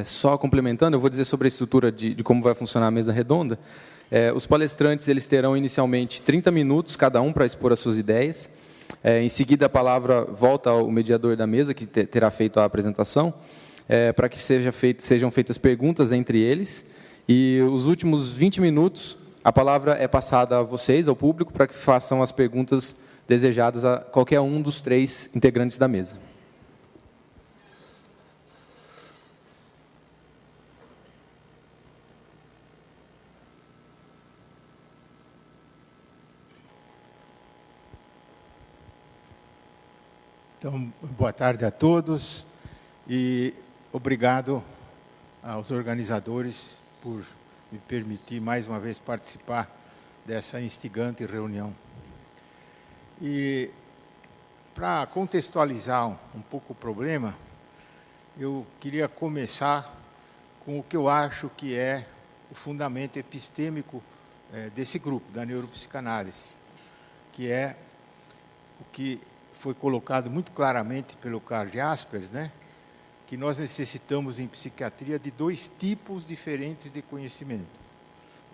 Só complementando, eu vou dizer sobre a estrutura de como vai funcionar a mesa redonda. Os palestrantes eles terão inicialmente 30 minutos cada um para expor as suas ideias. Em seguida, a palavra volta ao mediador da mesa, que terá feito a apresentação, para que sejam feitas perguntas entre eles. E os últimos 20 minutos, a palavra é passada a vocês, ao público, para que façam as perguntas desejadas a qualquer um dos 3 integrantes da mesa. Então, boa tarde a todos e obrigado aos organizadores por me permitir mais uma vez participar dessa instigante reunião. E para contextualizar um pouco o problema, eu queria começar com o que eu acho que é o fundamento epistêmico desse grupo, da neuropsicanálise, que é o que foi colocado muito claramente pelo Karl Jaspers, que nós necessitamos em psiquiatria de 2 tipos diferentes de conhecimento.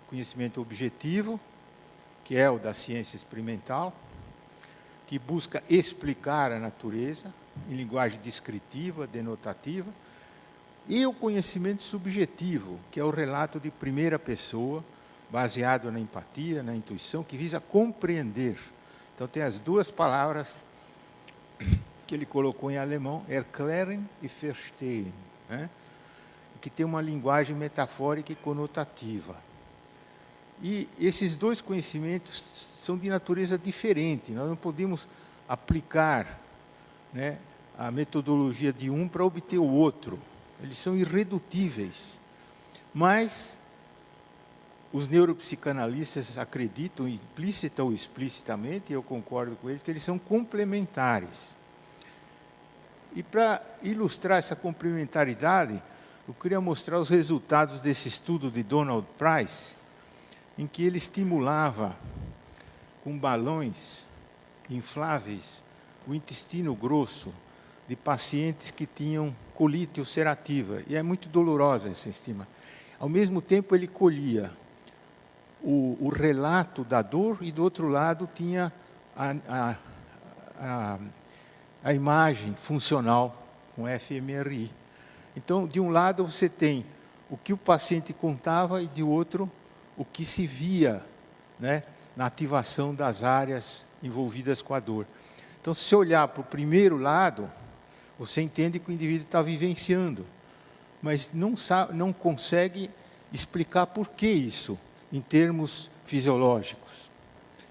O conhecimento objetivo, que é o da ciência experimental, que busca explicar a natureza em linguagem descritiva, denotativa, e o conhecimento subjetivo, que é o relato de primeira pessoa, baseado na empatia, na intuição, que visa compreender. Então, tem as 2 palavras que ele colocou em alemão, erklären e verstehen, que tem uma linguagem metafórica e conotativa. E esses 2 conhecimentos são de natureza diferente, nós não podemos aplicar a metodologia de um para obter o outro, eles são irredutíveis. Mas os neuropsicanalistas acreditam, implícita ou explicitamente, e eu concordo com eles, que eles são complementares. E para ilustrar essa complementaridade, eu queria mostrar os resultados desse estudo de Donald Price, em que ele estimulava com balões infláveis o intestino grosso de pacientes que tinham colite ulcerativa. E é muito dolorosa essa estima. Ao mesmo tempo, ele colhia o relato da dor e, do outro lado, tinha a imagem funcional com fMRI. Então, de um lado, você tem o que o paciente contava e, de outro, o que se via na ativação das áreas envolvidas com a dor. Então, se você olhar para o primeiro lado, você entende que o indivíduo está vivenciando, mas não consegue explicar por que isso, em termos fisiológicos.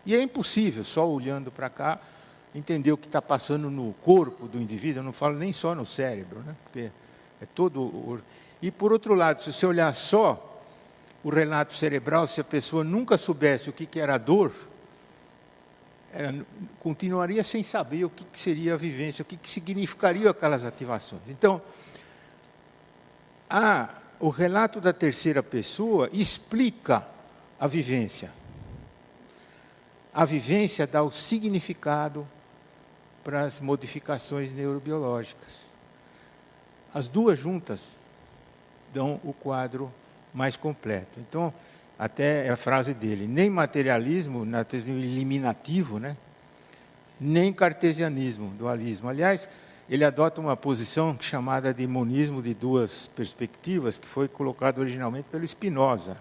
E é impossível, só olhando para cá, entender o que está passando no corpo do indivíduo. Eu não falo nem só no cérebro, porque é todo... E, por outro lado, se você olhar só o relato cerebral, se a pessoa nunca soubesse o que era a dor, ela continuaria sem saber o que seria a vivência, o que significariam aquelas ativações. Então, o relato da terceira pessoa explica a vivência. A vivência dá o significado para as modificações neurobiológicas. As 2 juntas dão o quadro mais completo. Então, até a frase dele, nem materialismo, eliminativo, nem cartesianismo, dualismo. Aliás, ele adota uma posição chamada de monismo de 2 perspectivas, que foi colocado originalmente pelo Spinoza.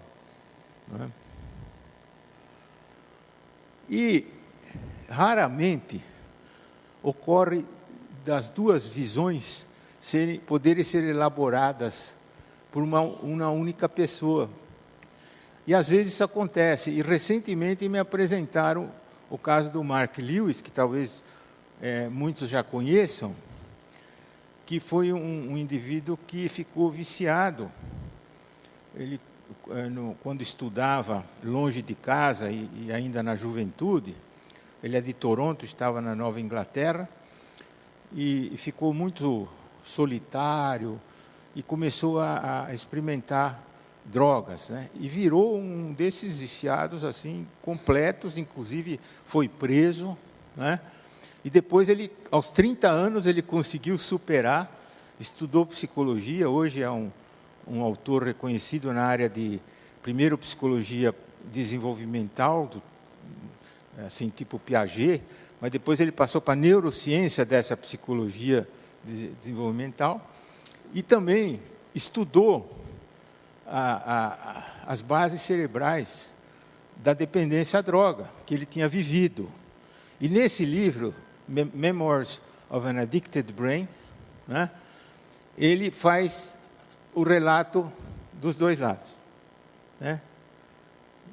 E, raramente, ocorre das 2 visões poderem ser elaboradas por uma única pessoa. E, às vezes, isso acontece. E, recentemente, me apresentaram o caso do Mark Lewis, que talvez muitos já conheçam, que foi um indivíduo que ficou viciado. Ele, quando estudava longe de casa e ainda na juventude, ele é de Toronto, estava na Nova Inglaterra, e ficou muito solitário e começou a experimentar drogas, e virou um desses viciados assim completos, inclusive foi preso, e depois ele, aos 30 anos, ele conseguiu superar, estudou psicologia, hoje é um autor reconhecido na área de, primeiro, psicologia desenvolvimental, assim, tipo Piaget, mas depois ele passou para a neurociência dessa psicologia desenvolvimental, e também estudou as bases cerebrais da dependência à droga, que ele tinha vivido. E nesse livro, Memoirs of an Addicted Brain, né, ele faz o relato dos dois lados, né,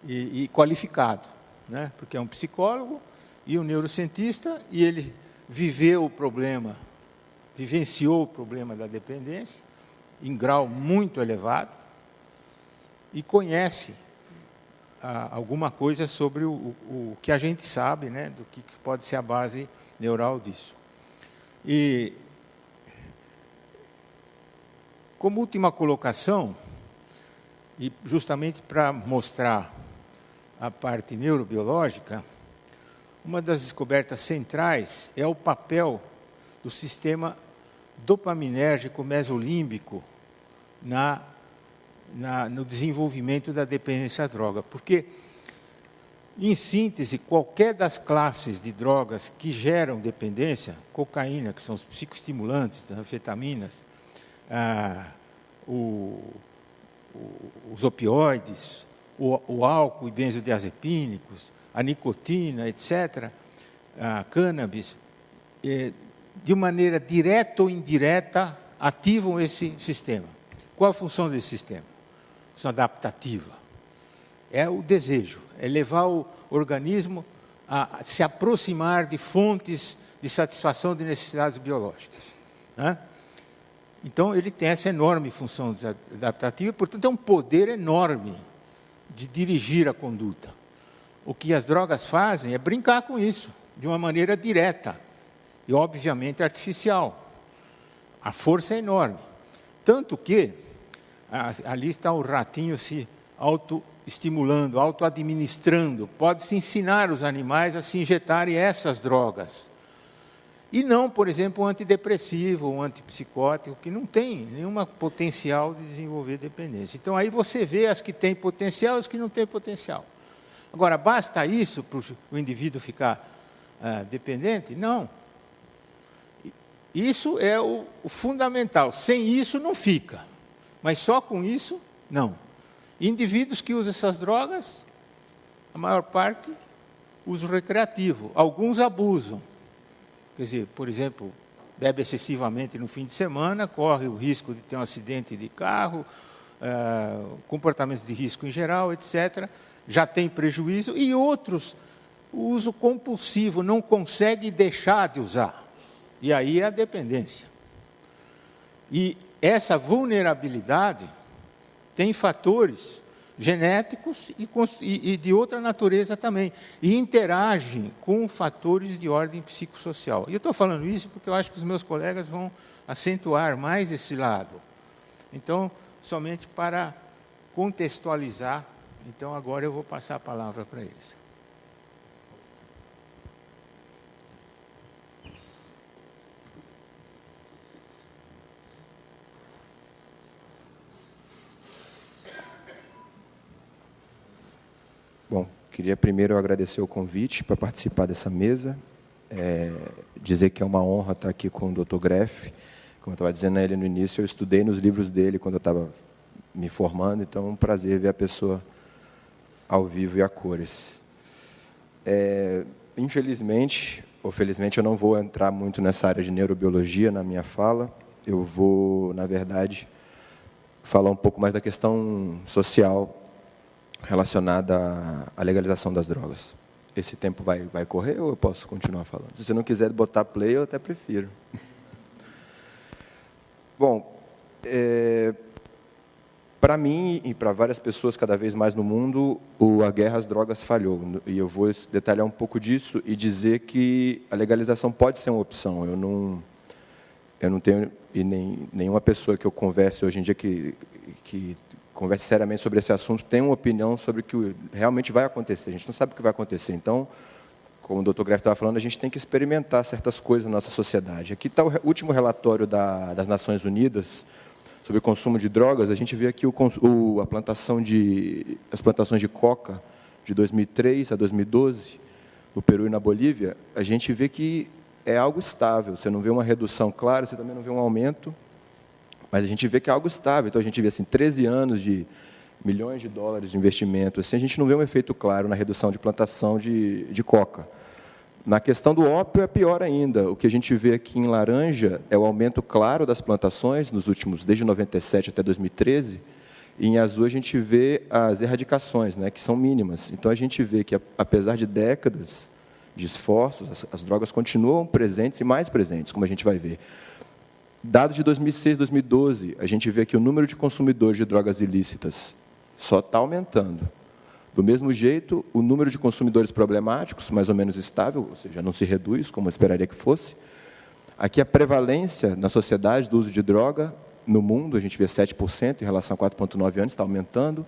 e qualificado, né, porque é um psicólogo e um neurocientista, e ele viveu o problema, vivenciou o problema da dependência, em grau muito elevado, e conhece alguma coisa sobre o que a gente sabe, né, do que pode ser a base neural disso. E, como última colocação, e justamente para mostrar a parte neurobiológica, uma das descobertas centrais é o papel do sistema dopaminérgico mesolímbico no desenvolvimento da dependência à droga. Porque, em síntese, qualquer das classes de drogas que geram dependência, cocaína, que são os psicoestimulantes, as anfetaminas, os opioides, o álcool e benzodiazepínicos, a nicotina, etc., a cannabis, de maneira direta ou indireta, ativam esse sistema. Qual a função desse sistema? Função adaptativa. É o desejo, é levar o organismo a se aproximar de fontes de satisfação de necessidades biológicas, né? Então, ele tem essa enorme função adaptativa, portanto, é um poder enorme de dirigir a conduta. O que as drogas fazem é brincar com isso, de uma maneira direta e, obviamente, artificial. A força é enorme. Tanto que, ali está o ratinho se autoestimulando, autoadministrando. Pode-se ensinar os animais a se injetarem essas drogas. E não, por exemplo, um antidepressivo, um antipsicótico, que não tem nenhum potencial de desenvolver dependência. Então, aí você vê as que têm potencial e as que não têm potencial. Agora, basta isso para o indivíduo ficar dependente? Não. Isso é o fundamental. Sem isso, não fica. Mas só com isso, não. Indivíduos que usam essas drogas, a maior parte, uso recreativo. Alguns abusam. Quer dizer, por exemplo, bebe excessivamente no fim de semana, corre o risco de ter um acidente de carro, comportamentos de risco em geral, etc., já tem prejuízo, e outros, o uso compulsivo, não consegue deixar de usar. E aí é a dependência. E essa vulnerabilidade tem fatores genéticos e de outra natureza também, e interagem com fatores de ordem psicossocial. E eu estou falando isso porque eu acho que os meus colegas vão acentuar mais esse lado. Então, somente para contextualizar, então agora eu vou passar a palavra para eles. Bom, queria primeiro agradecer o convite para participar dessa mesa, dizer que é uma honra estar aqui com o Dr. Greff. Como eu estava dizendo a ele no início, eu estudei nos livros dele quando eu estava me formando, então é um prazer ver a pessoa ao vivo e a cores. Infelizmente, ou felizmente, eu não vou entrar muito nessa área de neurobiologia na minha fala. Eu vou, na verdade, falar um pouco mais da questão social relacionada à legalização das drogas. Esse tempo vai correr ou eu posso continuar falando? Se você não quiser botar play, eu até prefiro. Bom, para mim e para várias pessoas cada vez mais no mundo, a guerra às drogas falhou. E eu vou detalhar um pouco disso e dizer que a legalização pode ser uma opção. Eu não tenho, e nenhuma pessoa que eu converse hoje em dia que converse seriamente sobre esse assunto tem uma opinião sobre o que realmente vai acontecer. A gente não sabe o que vai acontecer. Então, como o Dr. Greff estava falando, a gente tem que experimentar certas coisas na nossa sociedade. Aqui está o último relatório das Nações Unidas sobre o consumo de drogas. A gente vê aqui as plantações de coca de 2003 a 2012, no Peru e na Bolívia. A gente vê que é algo estável. Você não vê uma redução clara, você também não vê um aumento, mas a gente vê que é algo estável. Então, a gente vê assim, 13 anos de milhões de dólares de investimento. Assim, a gente não vê um efeito claro na redução de plantação de coca. Na questão do ópio, é pior ainda. O que a gente vê aqui em laranja é o aumento claro das plantações, nos últimos, desde 97 até 2013, e em azul a gente vê as erradicações, né, que são mínimas. Então, a gente vê que, apesar de décadas de esforços, as drogas continuam presentes e mais presentes, como a gente vai ver. Dados de 2006 e 2012, a gente vê que o número de consumidores de drogas ilícitas só está aumentando. Do mesmo jeito, o número de consumidores problemáticos, mais ou menos estável, ou seja, não se reduz, como eu esperaria que fosse. Aqui, a prevalência na sociedade do uso de droga, no mundo, a gente vê 7% em relação a 4,9 anos, está aumentando.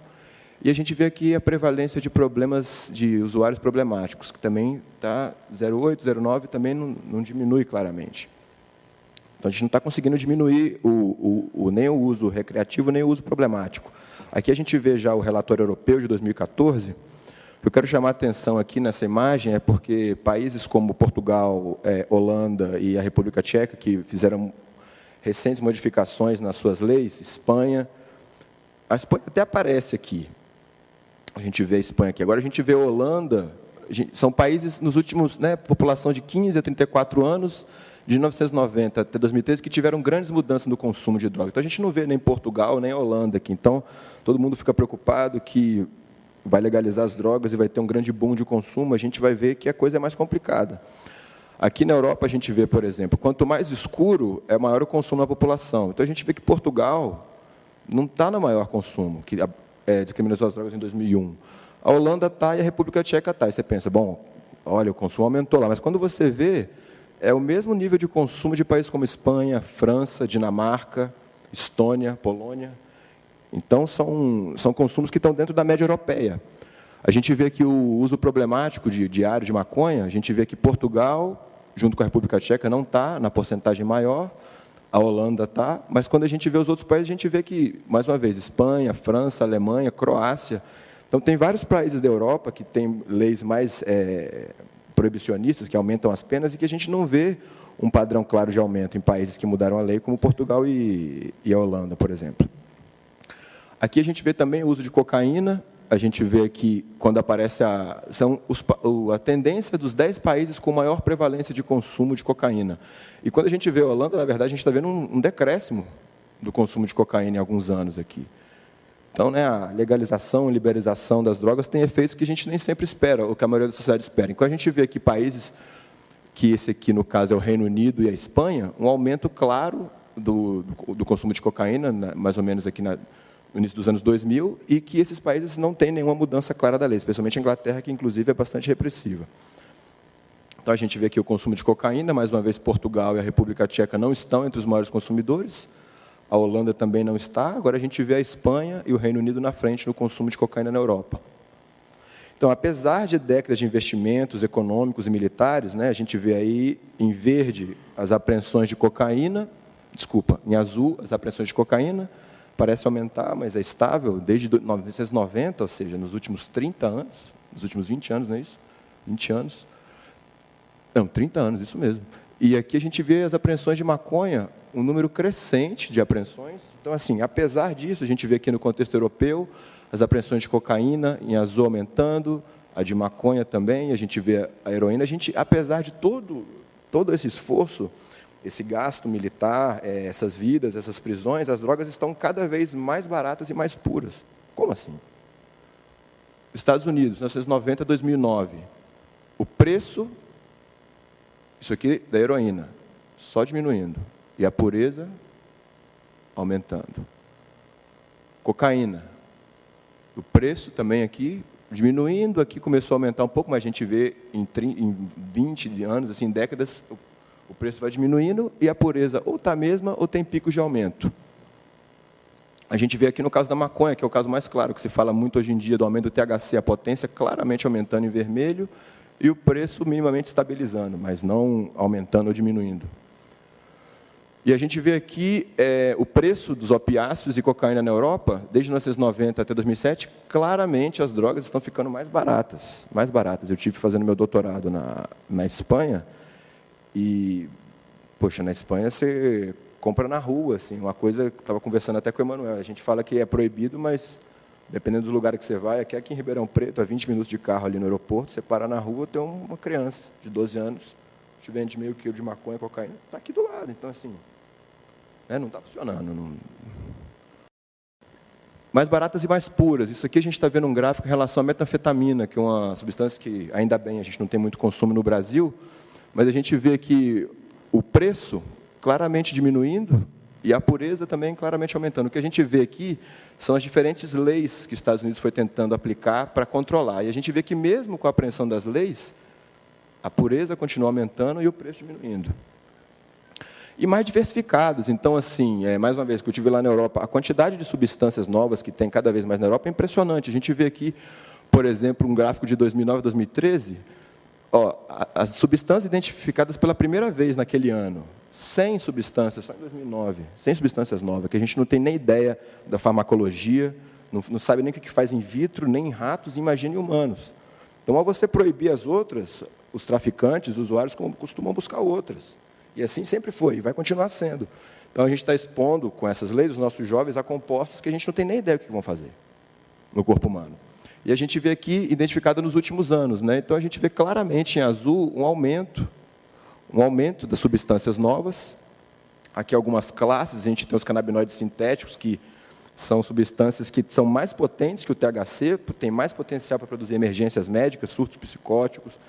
E a gente vê aqui a prevalência de problemas de usuários problemáticos, que também está 0,8, 0,9, também não diminui claramente. Então, a gente não está conseguindo diminuir nem o uso recreativo, nem o uso problemático. Aqui a gente vê já o relatório europeu de 2014. O que eu quero chamar a atenção aqui nessa imagem é porque países como Portugal, Holanda e a República Tcheca, que fizeram recentes modificações nas suas leis, a Espanha até aparece aqui. A gente vê a Espanha aqui. Agora a gente vê a Holanda, são países nos últimos, população de 15 a 34 anos, de 1990 até 2013, que tiveram grandes mudanças no consumo de drogas. Então, a gente não vê nem Portugal, nem Holanda aqui. Então, todo mundo fica preocupado que vai legalizar as drogas e vai ter um grande boom de consumo. A gente vai ver que a coisa é mais complicada. Aqui na Europa, a gente vê, por exemplo, quanto mais escuro, é maior o consumo na população. Então, a gente vê que Portugal não está no maior consumo, que descriminalizou as drogas em 2001. A Holanda está e a República Tcheca está. E você pensa, bom, olha, o consumo aumentou lá. Mas, quando você vê, é o mesmo nível de consumo de países como Espanha, França, Dinamarca, Estônia, Polônia. Então, são consumos que estão dentro da média europeia. A gente vê que o uso problemático diário de maconha, a gente vê que Portugal, junto com a República Tcheca, não está na porcentagem maior, a Holanda está, mas quando a gente vê os outros países, a gente vê que, mais uma vez, Espanha, França, Alemanha, Croácia. Então, tem vários países da Europa que têm leis mais proibicionistas, que aumentam as penas, e que a gente não vê um padrão claro de aumento em países que mudaram a lei, como Portugal e a Holanda, por exemplo. Aqui a gente vê também o uso de cocaína. A gente vê aqui, quando aparece a tendência dos 10 países com maior prevalência de consumo de cocaína. E quando a gente vê a Holanda, na verdade, a gente está vendo um decréscimo do consumo de cocaína em alguns anos aqui. Então, a legalização e liberalização das drogas tem efeitos que a gente nem sempre espera, ou que a maioria da sociedade espera. Enquanto a gente vê aqui países, que esse aqui, no caso, é o Reino Unido e a Espanha, um aumento claro do consumo de cocaína, mais ou menos aqui no início dos anos 2000, e que esses países não têm nenhuma mudança clara da lei, especialmente a Inglaterra, que, inclusive, é bastante repressiva. Então, a gente vê aqui o consumo de cocaína, mais uma vez, Portugal e a República Tcheca não estão entre os maiores consumidores, a Holanda também não está. Agora a gente vê a Espanha e o Reino Unido na frente no consumo de cocaína na Europa. Então, apesar de décadas de investimentos econômicos e militares, a gente vê aí, em verde, as apreensões de cocaína, em azul, as apreensões de cocaína, parece aumentar, mas é estável desde 1990, ou seja, nos últimos 30 anos, nos últimos 20 anos, não é isso? 20 anos. Não, 30 anos, isso mesmo. E aqui a gente vê as apreensões de maconha, um número crescente de apreensões. Então, assim, apesar disso, a gente vê aqui no contexto europeu as apreensões de cocaína em azul aumentando, a de maconha também, a gente vê a heroína. Apesar de todo esse esforço, esse gasto militar, essas vidas, essas prisões, as drogas estão cada vez mais baratas e mais puras. Como assim? Estados Unidos, 1990 a 2009, o preço, isso aqui da heroína, só diminuindo, e a pureza aumentando. Cocaína, o preço também aqui diminuindo, aqui começou a aumentar um pouco, mas a gente vê em 20 anos, assim, em décadas, o preço vai diminuindo e a pureza ou está a mesma ou tem picos de aumento. A gente vê aqui no caso da maconha, que é o caso mais claro, que se fala muito hoje em dia do aumento do THC, a potência claramente aumentando em vermelho e o preço minimamente estabilizando, mas não aumentando ou diminuindo. E a gente vê aqui o preço dos opiáceos e cocaína na Europa, desde 1990 até 2007, claramente as drogas estão ficando mais baratas. Mais baratas. Eu tive fazendo meu doutorado na Espanha, e, poxa, na Espanha você compra na rua, assim, uma coisa que eu estava conversando até com o Emanuel, a gente fala que é proibido, mas dependendo do lugar que você vai, aqui em Ribeirão Preto, a 20 minutos de carro ali no aeroporto, você para na rua, tem uma criança de 12 anos, te vende meio quilo de maconha, cocaína, está aqui do lado, então assim, não está funcionando. Não... Mais baratas e mais puras, isso aqui a gente está vendo um gráfico em relação à metanfetamina, que é uma substância que, ainda bem, a gente não tem muito consumo no Brasil, mas a gente vê que o preço claramente diminuindo e a pureza também claramente aumentando. O que a gente vê aqui são as diferentes leis que os Estados Unidos foi tentando aplicar para controlar. E a gente vê que, mesmo com a apreensão das leis, a pureza continua aumentando e o preço diminuindo. E mais diversificadas. Então, assim, mais uma vez, que eu tive lá na Europa, a quantidade de substâncias novas que tem cada vez mais na Europa é impressionante. A gente vê aqui, por exemplo, um gráfico de 2009 a 2013, as substâncias identificadas pela primeira vez naquele ano, 100 substâncias, só em 2009, 100 substâncias novas, que a gente não tem nem ideia da farmacologia, não sabe nem o que faz in vitro, nem em ratos, imagine em humanos. Então, ao você proibir as outras, os traficantes, os usuários costumam buscar outras. E assim sempre foi, e vai continuar sendo. Então, a gente está expondo, com essas leis, os nossos jovens a compostos que a gente não tem nem ideia do que vão fazer no corpo humano. E a gente vê aqui, identificado nos últimos anos, né? Então, a gente vê claramente em azul um aumento das substâncias novas. Aqui algumas classes, a gente tem os canabinoides sintéticos, que são substâncias que são mais potentes que o THC, têm mais potencial para produzir emergências médicas, surtos psicóticos,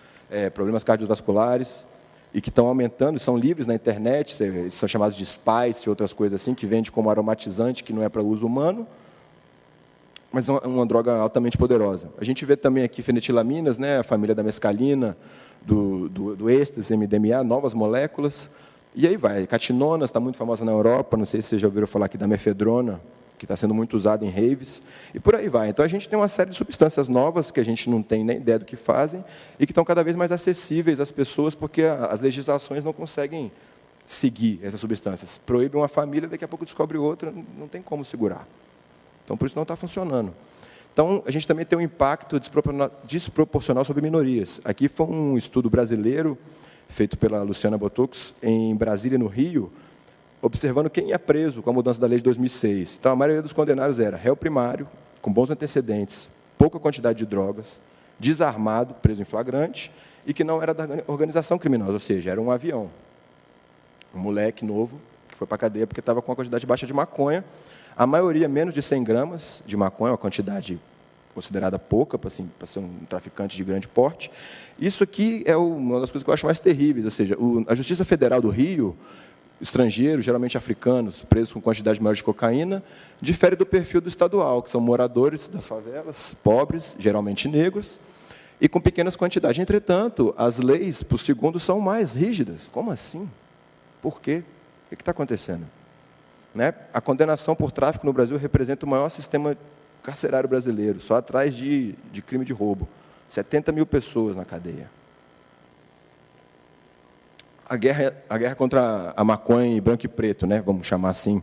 problemas cardiovasculares, e que estão aumentando, são livres na internet, eles são chamados de spice e outras coisas assim, que vende como aromatizante, que não é para uso humano, mas é uma droga altamente poderosa. A gente vê também aqui fenetilaminas, né, a família da mescalina, do êxtase, MDMA, novas moléculas, e aí vai. Catinona está muito famosa na Europa, não sei se vocês já ouviram falar aqui da mefedrona, que está sendo muito usada em raves, e por aí vai. Então, a gente tem uma série de substâncias novas que a gente não tem nem ideia do que fazem e que estão cada vez mais acessíveis às pessoas, porque as legislações não conseguem seguir essas substâncias. Proíbe uma família, daqui a pouco descobre outra, não tem como segurar. Então, por isso não está funcionando. Então, a gente também tem um impacto desproporcional sobre minorias. Aqui foi um estudo brasileiro, feito pela Luciana Botox, em Brasília, no Rio, observando quem ia preso com a mudança da lei de 2006. Então, a maioria dos condenados era réu primário, com bons antecedentes, pouca quantidade de drogas, desarmado, preso em flagrante, e que não era da organização criminosa, ou seja, era um avião. Um moleque novo, que foi para a cadeia porque estava com uma quantidade baixa de maconha, a maioria menos de 100 gramas de maconha, uma quantidade considerada pouca para ser um traficante de grande porte. Isso aqui é uma das coisas que eu acho mais terríveis, ou seja, a Justiça Federal do Rio, estrangeiros, geralmente africanos, presos com quantidade maior de cocaína, difere do perfil do estadual, que são moradores das favelas, pobres, geralmente negros, e com pequenas quantidades. Entretanto, as leis para o segundo são mais rígidas. Como assim? Por quê? O que está acontecendo? Né? A condenação por tráfico no Brasil representa o maior sistema carcerário brasileiro, só atrás de crime de roubo. 70 mil pessoas na cadeia. A guerra contra a maconha em branco e preto, né? Vamos chamar assim.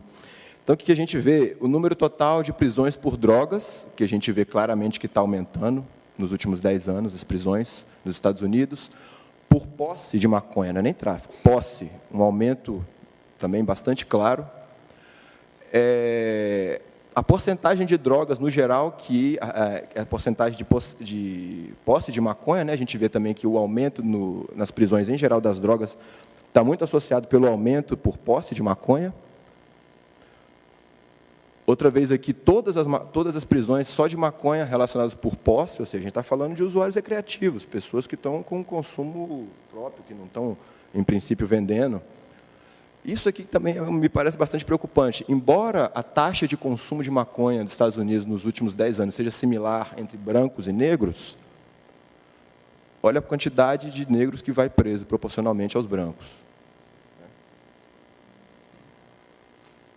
Então, o que a gente vê? O número total de prisões por drogas, que a gente vê claramente que está aumentando nos últimos 10 anos, as prisões nos Estados Unidos, por posse de maconha, não é nem tráfico, posse, um aumento também bastante claro. A porcentagem de drogas, no geral, que a porcentagem de posse de maconha, né, a gente vê também que o aumento nas prisões, em geral, das drogas, está muito associado pelo aumento por posse de maconha. Outra vez aqui, todas as prisões só de maconha relacionadas por posse, ou seja, a gente está falando de usuários recreativos, pessoas que estão com consumo próprio, que não estão, em princípio, vendendo. Isso aqui também me parece bastante preocupante. Embora a taxa de consumo de maconha dos Estados Unidos nos últimos 10 anos seja similar entre brancos e negros, olha a quantidade de negros que vai preso proporcionalmente aos brancos.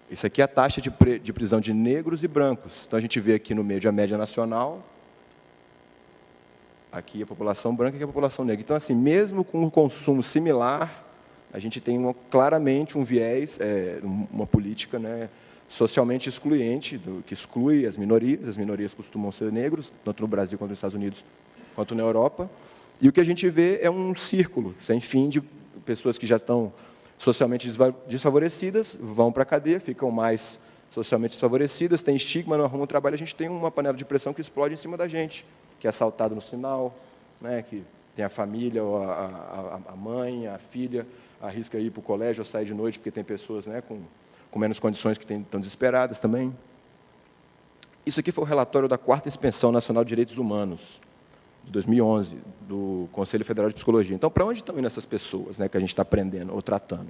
Isso aqui é a taxa de prisão de negros e brancos. Então, a gente vê aqui no meio a média nacional, aqui a população branca e a população negra. Então, assim, mesmo com um consumo similar, a gente tem claramente um viés, uma política, né, socialmente excluyente, que exclui as minorias costumam ser negros, tanto no Brasil quanto nos Estados Unidos, quanto na Europa, e o que a gente vê é um círculo sem fim de pessoas que já estão socialmente desfavorecidas, vão para a cadeia, ficam mais socialmente desfavorecidas, tem estigma, não arrumam trabalho, a gente tem uma panela de pressão que explode em cima da gente, que é assaltado no sinal, né, que tem a família, ou a mãe, a filha, arrisca ir para o colégio ou sair de noite, porque tem pessoas, né, com menos condições que estão desesperadas também. Isso aqui foi o relatório da 4ª Inspeção Nacional de Direitos Humanos, de 2011, do Conselho Federal de Psicologia. Então, para onde estão indo essas pessoas, né, que a gente está aprendendo ou tratando?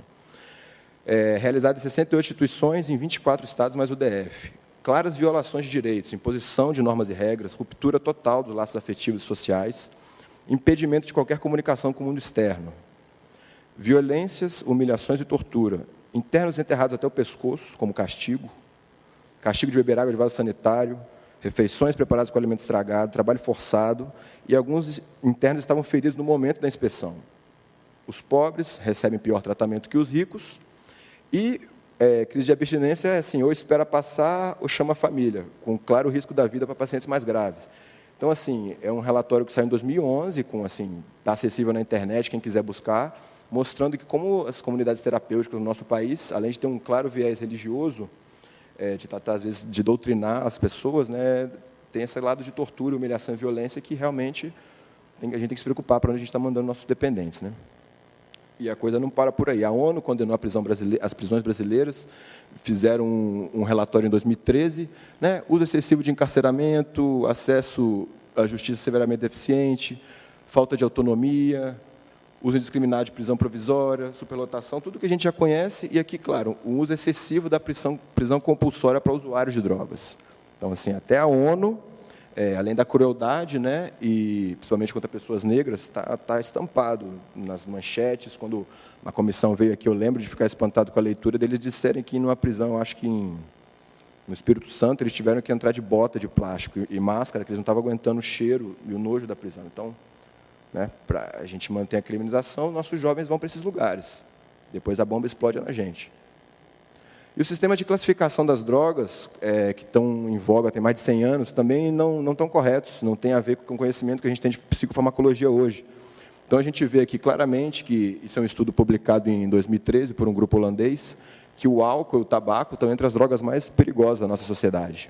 Realizado em 68 instituições em 24 estados, mais o DF. Claras violações de direitos, imposição de normas e regras, ruptura total dos laços afetivos e sociais, impedimento de qualquer comunicação com o mundo externo, violências, humilhações e tortura, internos enterrados até o pescoço, como castigo de beber água de vaso sanitário, refeições preparadas com alimento estragado, trabalho forçado, e alguns internos estavam feridos no momento da inspeção. Os pobres recebem pior tratamento que os ricos, e crise de abstinência é assim, ou espera passar ou chama a família, com claro risco da vida para pacientes mais graves. Então, assim, é um relatório que saiu em 2011, está acessível na internet, quem quiser buscar, mostrando que como as comunidades terapêuticas no nosso país, além de ter um claro viés religioso, de tratar, às vezes, de doutrinar as pessoas, né, tem esse lado de tortura, humilhação e violência que realmente a gente tem que se preocupar para onde a gente está mandando nossos dependentes, né? E a coisa não para por aí. A ONU condenou as prisões brasileiras, fizeram um relatório em 2013, né, uso excessivo de encarceramento, acesso à justiça severamente deficiente, falta de autonomia, uso indiscriminado de prisão provisória, superlotação, tudo que a gente já conhece, e aqui, claro, o uso excessivo da prisão compulsória para usuários de drogas. Então, assim, até a ONU, além da crueldade, né, e principalmente contra pessoas negras, está estampado nas manchetes. Quando a comissão veio aqui, eu lembro de ficar espantado com a leitura deles disserem que numa prisão, acho que no Espírito Santo, eles tiveram que entrar de bota de plástico e máscara, que eles não estavam aguentando o cheiro e o nojo da prisão. Então, né, para a gente manter a criminalização, nossos jovens vão para esses lugares. Depois a bomba explode na gente. E o sistema de classificação das drogas, que estão em voga tem mais de 100 anos, também não estão corretos, não tem a ver com o conhecimento que a gente tem de psicofarmacologia hoje. Então, a gente vê aqui claramente que, isso é um estudo publicado em 2013 por um grupo holandês, que o álcool e o tabaco estão entre as drogas mais perigosas da nossa sociedade.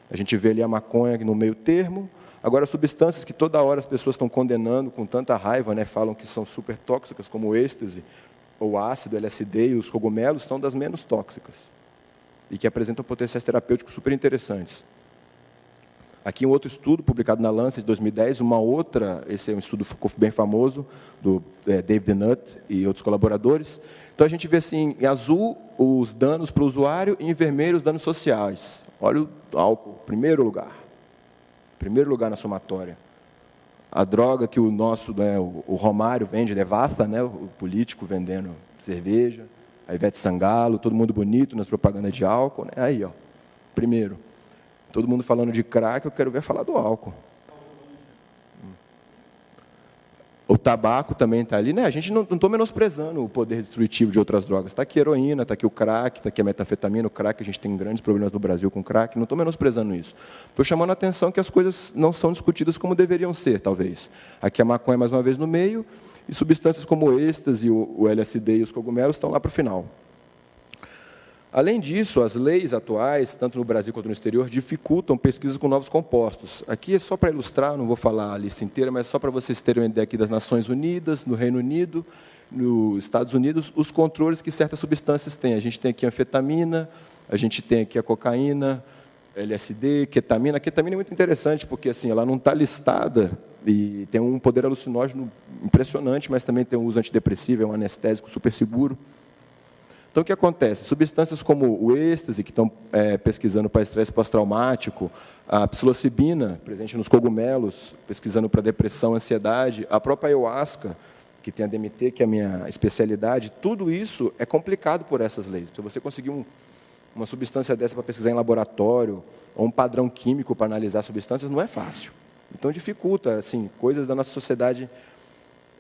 A gente vê ali a maconha no meio termo. Agora, substâncias que toda hora as pessoas estão condenando com tanta raiva, né, falam que são super tóxicas, como o êxtase, ou ácido, LSD e os cogumelos, são das menos tóxicas e que apresentam potenciais terapêuticos super interessantes. Aqui um outro estudo publicado na Lancet de 2010, esse é um estudo bem famoso, do David Nutt e outros colaboradores. Então, a gente vê assim, em azul, os danos para o usuário, e em vermelho, os danos sociais. Olha o álcool, primeiro lugar na somatória. A droga que o nosso, né, o Romário vende, Devassa, né, o político vendendo cerveja, a Ivete Sangalo, todo mundo bonito nas propagandas de álcool, né? Aí, ó, primeiro. Todo mundo falando de crack, eu quero ver falar do álcool. O tabaco também está ali, né? A gente não está menosprezando o poder destrutivo de outras drogas. Está aqui a heroína, está aqui o crack, está aqui a metanfetamina, o crack, a gente tem grandes problemas no Brasil com crack, não estou menosprezando isso. Estou chamando a atenção que as coisas não são discutidas como deveriam ser, talvez. Aqui a maconha, mais uma vez, no meio, e substâncias como o êxtase, o LSD e os cogumelos estão lá para o final. Além disso, as leis atuais, tanto no Brasil quanto no exterior, dificultam pesquisas com novos compostos. Aqui é só para ilustrar, não vou falar a lista inteira, mas só para vocês terem uma ideia aqui das Nações Unidas, no Reino Unido, nos Estados Unidos, os controles que certas substâncias têm. A gente tem aqui a anfetamina, a gente tem aqui a cocaína, LSD, ketamina. A ketamina é muito interessante, porque assim, ela não está listada e tem um poder alucinógeno impressionante, mas também tem um uso antidepressivo, é um anestésico super seguro. Então, o que acontece? Substâncias como o êxtase, que estão pesquisando para estresse pós-traumático, a psilocibina, presente nos cogumelos, pesquisando para depressão, ansiedade, a própria ayahuasca, que tem a DMT, que é a minha especialidade, tudo isso é complicado por essas leis. Para você conseguir uma substância dessa para pesquisar em laboratório, ou um padrão químico para analisar substâncias, não é fácil. Então, dificulta, assim, coisas da nossa sociedade.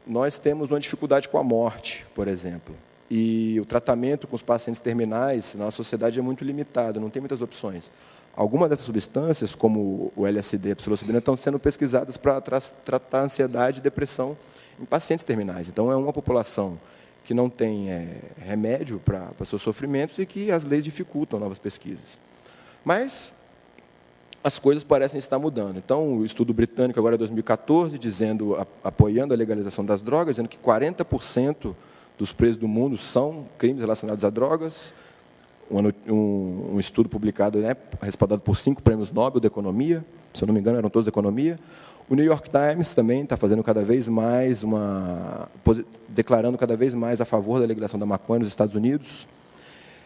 Nós temos uma dificuldade com a morte, por exemplo. E o tratamento com os pacientes terminais na nossa sociedade é muito limitado, não tem muitas opções. Algumas dessas substâncias, como o LSD e a psilocibina, estão sendo pesquisadas para tratar ansiedade e depressão em pacientes terminais. Então, é uma população que não tem remédio para seus sofrimentos e que as leis dificultam novas pesquisas. Mas as coisas parecem estar mudando. Então, o estudo britânico, agora é 2014, apoiando a legalização das drogas, dizendo que 40% dos presos do mundo são crimes relacionados a drogas. Um estudo publicado, respaldado por 5 prêmios Nobel da Economia, se eu não me engano, eram todos da Economia. O New York Times também está fazendo cada vez mais declarando cada vez mais a favor da legalização da maconha nos Estados Unidos.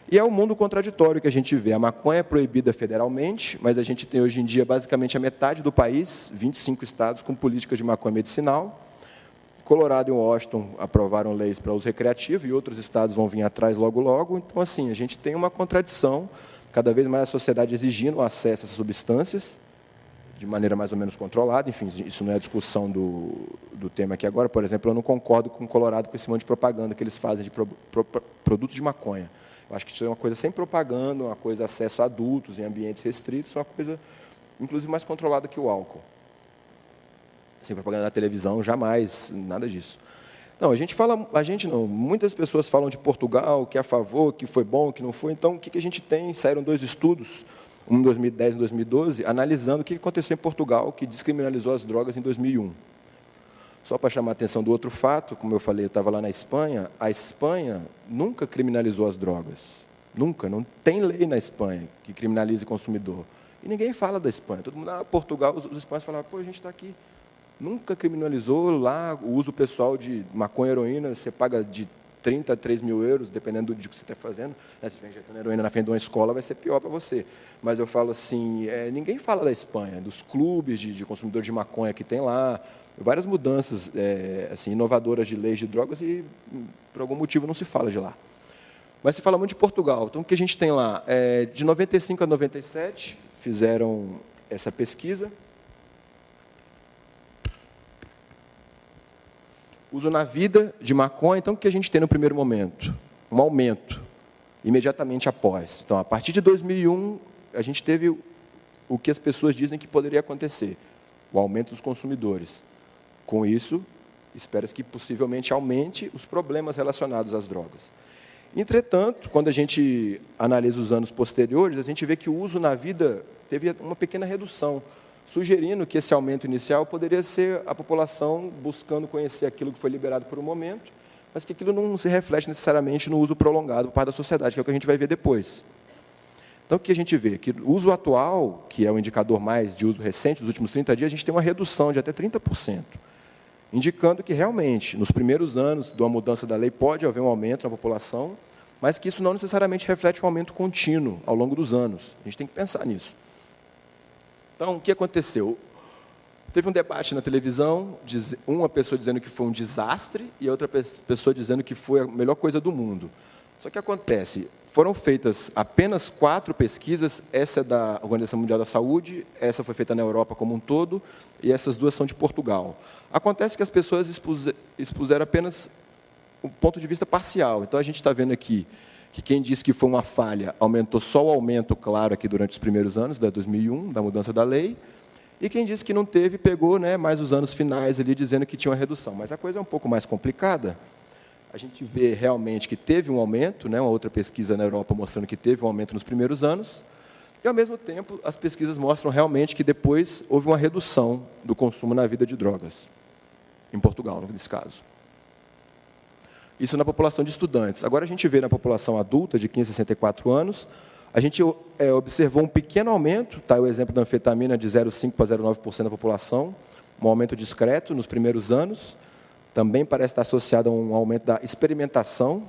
E é um mundo contraditório que a gente vê. A maconha é proibida federalmente, mas a gente tem hoje em dia basicamente a metade do país, 25 estados, com políticas de maconha medicinal. Colorado e Washington aprovaram leis para uso recreativo e outros estados vão vir atrás logo, logo. Então, assim, a gente tem uma contradição, cada vez mais a sociedade exigindo o acesso a essas substâncias, de maneira mais ou menos controlada. Enfim, isso não é a discussão do tema aqui agora. Por exemplo, eu não concordo com o Colorado com esse monte de propaganda que eles fazem de produtos de maconha. Eu acho que isso é uma coisa sem propaganda, uma coisa acesso a adultos em ambientes restritos, uma coisa, inclusive, mais controlada que o álcool. Sem propaganda na televisão, jamais, nada disso. Não, muitas pessoas falam de Portugal, que é a favor, que foi bom, que não foi. Então, o que a gente tem? Saíram 2 estudos, um em 2010 e 2012, analisando o que aconteceu em Portugal, que descriminalizou as drogas em 2001. Só para chamar a atenção do outro fato, como eu falei, eu estava lá na Espanha, a Espanha nunca criminalizou as drogas. Nunca, não tem lei na Espanha que criminalize consumidor. E ninguém fala da Espanha. Todo mundo, Portugal, os espanhóis falavam, a gente está aqui. Nunca criminalizou lá o uso pessoal de maconha e heroína, você paga de 30 a 3 mil euros, dependendo do que você está fazendo. Se você está injetando heroína na frente de uma escola, vai ser pior para você. Mas eu falo assim, ninguém fala da Espanha, dos clubes de consumidor de maconha que tem lá, várias mudanças assim, inovadoras de leis de drogas e, por algum motivo, não se fala de lá. Mas se fala muito de Portugal. Então, o que a gente tem lá? De 95 a 97, fizeram essa pesquisa. Uso na vida de maconha, então, o que a gente tem no primeiro momento? Um aumento, imediatamente após. Então, a partir de 2001, a gente teve o que as pessoas dizem que poderia acontecer, o aumento dos consumidores. Com isso, espera-se que possivelmente aumente os problemas relacionados às drogas. Entretanto, quando a gente analisa os anos posteriores, a gente vê que o uso na vida teve uma pequena redução, sugerindo que esse aumento inicial poderia ser a população buscando conhecer aquilo que foi liberado por um momento, mas que aquilo não se reflete necessariamente no uso prolongado por parte da sociedade, que é o que a gente vai ver depois. Então, o que a gente vê? Que o uso atual, que é o indicador mais de uso recente, dos últimos 30 dias, a gente tem uma redução de até 30%, indicando que, realmente, nos primeiros anos de uma mudança da lei, pode haver um aumento na população, mas que isso não necessariamente reflete um aumento contínuo ao longo dos anos. A gente tem que pensar nisso. Então, o que aconteceu? Teve um debate na televisão, uma pessoa dizendo que foi um desastre e outra pessoa dizendo que foi a melhor coisa do mundo. Só que acontece, foram feitas apenas 4 pesquisas, essa é da Organização Mundial da Saúde, essa foi feita na Europa como um todo, e essas 2 são de Portugal. Acontece que as pessoas expuseram apenas um ponto de vista parcial. Então, a gente está vendo aqui que quem disse que foi uma falha aumentou só o aumento, claro, aqui durante os primeiros anos, da 2001, da mudança da lei, e quem disse que não teve, pegou mais os anos finais ali, dizendo que tinha uma redução. Mas a coisa é um pouco mais complicada. A gente vê realmente que teve um aumento, uma outra pesquisa na Europa mostrando que teve um aumento nos primeiros anos, e, ao mesmo tempo, as pesquisas mostram realmente que depois houve uma redução do consumo na vida de drogas, em Portugal, nesse caso. Isso na população de estudantes. Agora, a gente vê na população adulta, de 15 a 64 anos, a gente observou um pequeno aumento, tá, o exemplo da anfetamina de 0,5% para 0,9% da população, um aumento discreto nos primeiros anos, também parece estar associado a um aumento da experimentação,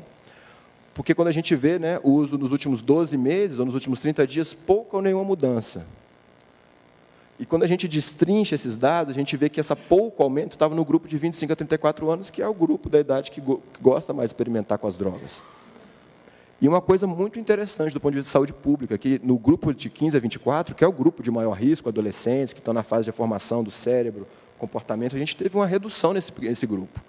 porque quando a gente vê o uso nos últimos 12 meses ou nos últimos 30 dias, pouca ou nenhuma mudança. E quando a gente destrincha esses dados, a gente vê que esse pouco aumento estava no grupo de 25 a 34 anos, que é o grupo da idade que gosta mais de experimentar com as drogas. E uma coisa muito interessante do ponto de vista de saúde pública, que no grupo de 15 a 24, que é o grupo de maior risco, adolescentes que estão na fase de formação do cérebro, comportamento, a gente teve uma redução nesse grupo.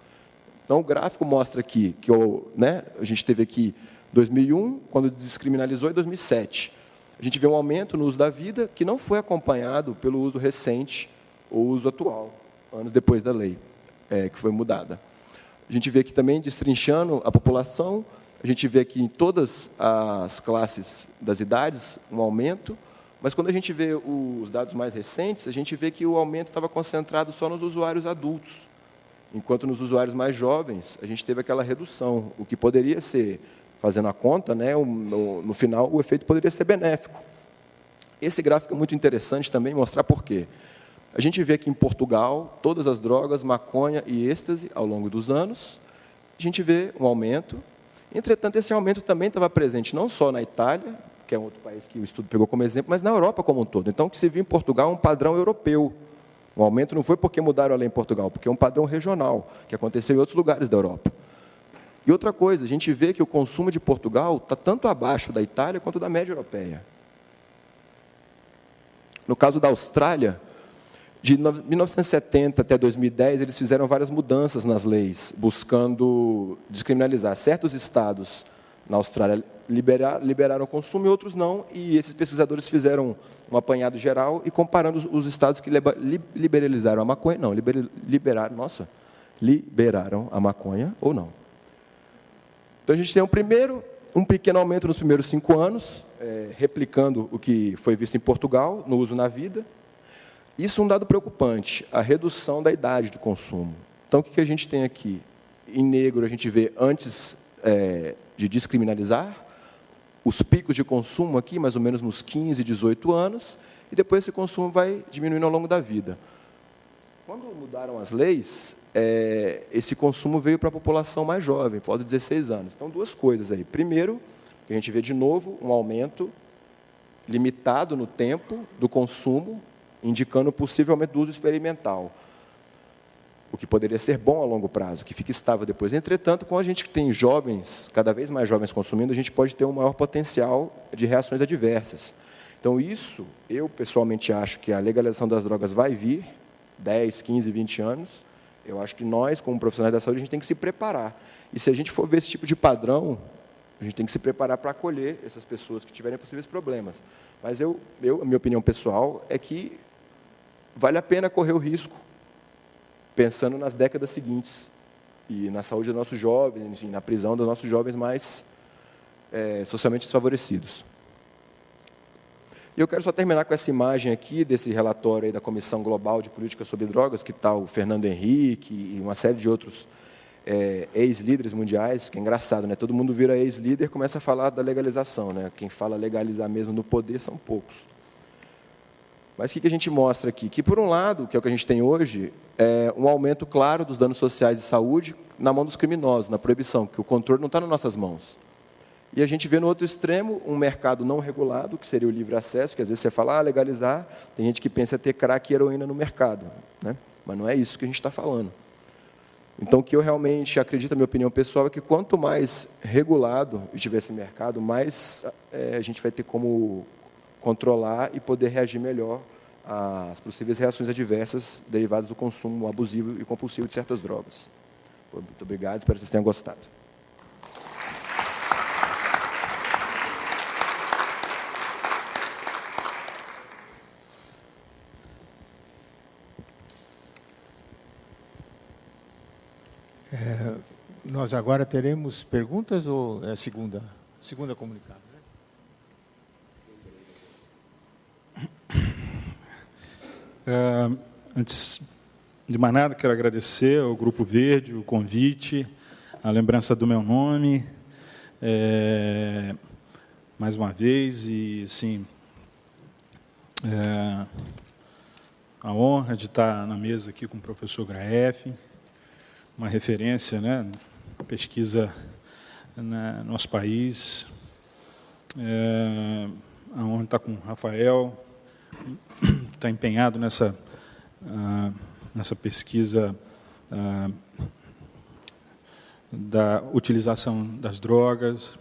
Então, o gráfico mostra aqui que a gente teve aqui 2001, quando descriminalizou, e 2007. A gente vê um aumento no uso da vida que não foi acompanhado pelo uso recente ou uso atual, anos depois da lei, que foi mudada. A gente vê aqui também, destrinchando a população, a gente vê aqui em todas as classes das idades um aumento, mas quando a gente vê os dados mais recentes, a gente vê que o aumento estava concentrado só nos usuários adultos, enquanto nos usuários mais jovens a gente teve aquela redução, o que poderia ser, fazendo a conta, né, no final o efeito poderia ser benéfico. Esse gráfico é muito interessante também, mostrar por quê. A gente vê aqui em Portugal todas as drogas, maconha e êxtase ao longo dos anos, a gente vê um aumento. Entretanto, esse aumento também estava presente não só na Itália, que é um outro país que o estudo pegou como exemplo, mas na Europa como um todo. Então, o que se viu em Portugal é um padrão europeu. O aumento não foi porque mudaram a lei em Portugal, porque é um padrão regional, que aconteceu em outros lugares da Europa. E outra coisa, a gente vê que o consumo de Portugal está tanto abaixo da Itália quanto da média europeia. No caso da Austrália, de 1970 até 2010, eles fizeram várias mudanças nas leis, buscando descriminalizar. Certos estados na Austrália liberaram o consumo e outros não, e esses pesquisadores fizeram um apanhado geral e comparando os estados que liberalizaram a maconha, não, liberaram a maconha ou não. Então, a gente tem um pequeno aumento nos primeiros 5 anos, replicando o que foi visto em Portugal, no uso na vida. Isso é um dado preocupante, a redução da idade de consumo. Então, o que a gente tem aqui? Em negro, a gente vê antes de descriminalizar, os picos de consumo aqui, mais ou menos nos 15, 18 anos, e depois esse consumo vai diminuindo ao longo da vida. Quando mudaram as leis, esse consumo veio para a população mais jovem, pós 16 anos. Então, 2 coisas aí. Primeiro, a gente vê de novo um aumento limitado no tempo do consumo, indicando possivelmente do uso experimental, o que poderia ser bom a longo prazo, que fica estável depois. Entretanto, quando a gente tem jovens, cada vez mais jovens consumindo, a gente pode ter um maior potencial de reações adversas. Então, isso, eu pessoalmente acho que a legalização das drogas vai vir, 10, 15, 20 anos. Eu acho que nós, como profissionais da saúde, a gente tem que se preparar. E se a gente for ver esse tipo de padrão, a gente tem que se preparar para acolher essas pessoas que tiverem possíveis problemas. Mas a minha opinião pessoal é que vale a pena correr o risco, pensando nas décadas seguintes, e na saúde dos nossos jovens, enfim, na prisão dos nossos jovens mais socialmente desfavorecidos. E eu quero só terminar com essa imagem aqui, desse relatório aí da Comissão Global de Política sobre Drogas, que está o Fernando Henrique e uma série de outros ex-líderes mundiais, que é engraçado, né? Todo mundo vira ex-líder e começa a falar da legalização, né? Quem fala legalizar mesmo no poder são poucos. Mas o que a gente mostra aqui? Que, por um lado, que é o que a gente tem hoje, é um aumento claro dos danos sociais e saúde na mão dos criminosos, na proibição, que o controle não está nas nossas mãos. E a gente vê no outro extremo um mercado não regulado, que seria o livre acesso, que às vezes você fala, legalizar, tem gente que pensa ter crack e heroína no mercado, né? Mas não é isso que a gente está falando. Então, o que eu realmente acredito, a minha opinião pessoal, é que quanto mais regulado estiver esse mercado, mais a gente vai ter como controlar e poder reagir melhor às possíveis reações adversas derivadas do consumo abusivo e compulsivo de certas drogas. Muito obrigado, espero que vocês tenham gostado. Nós agora teremos perguntas ou é a segunda comunicado? Antes de mais nada, quero agradecer ao Grupo Verde o convite, a lembrança do meu nome, mais uma vez, e sim, a honra de estar na mesa aqui com o professor Graef, uma referência, né, pesquisa no nosso país, a honra de estar com o Rafael, está empenhado nessa pesquisa da utilização das drogas,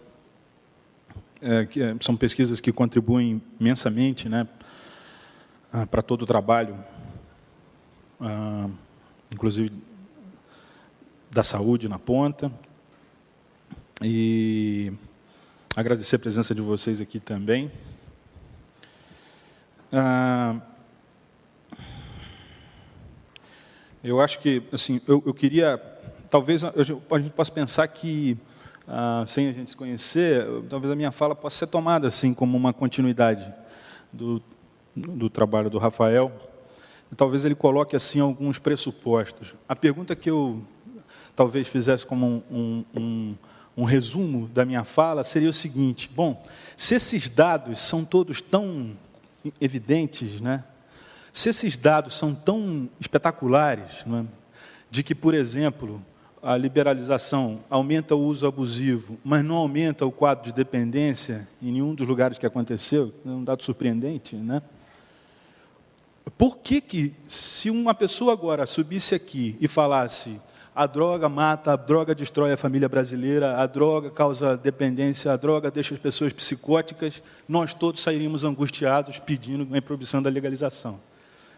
são pesquisas que contribuem imensamente, né, para todo o trabalho, inclusive da saúde na ponta. E agradecer a presença de vocês aqui também. Eu acho que, assim, eu queria, talvez a gente possa pensar que, sem a gente se conhecer, talvez a minha fala possa ser tomada assim como uma continuidade do trabalho do Rafael. Talvez ele coloque assim alguns pressupostos. A pergunta que eu talvez fizesse como um resumo da minha fala seria o seguinte: bom, se esses dados são todos tão evidentes, né? Se esses dados são tão espetaculares, né, de que, por exemplo, a liberalização aumenta o uso abusivo, mas não aumenta o quadro de dependência em nenhum dos lugares que aconteceu, é um dado surpreendente, né? Por que, se uma pessoa agora subisse aqui e falasse a droga mata, a droga destrói a família brasileira, a droga causa dependência, a droga deixa as pessoas psicóticas, nós todos sairíamos angustiados pedindo a proibição da legalização?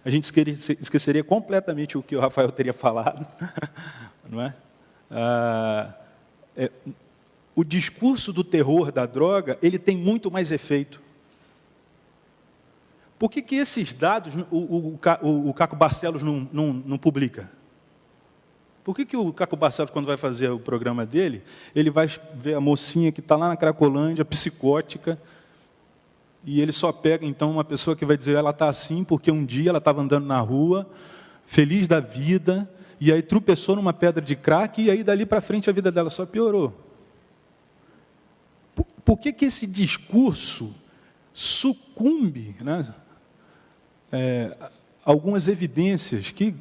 A gente esqueceria completamente o que o Rafael teria falado, não é? O discurso do terror da droga, ele tem muito mais efeito. Por que esses dados o Caco Barcelos não publica? Por que o Caco Barcelos, quando vai fazer o programa dele, ele vai ver a mocinha que está lá na Cracolândia, psicótica, e ele só pega, então, uma pessoa que vai dizer ela está assim porque um dia ela estava andando na rua, feliz da vida, e aí tropeçou numa pedra de crack, e aí dali para frente a vida dela só piorou. Por que esse discurso sucumbe, né, algumas evidências que,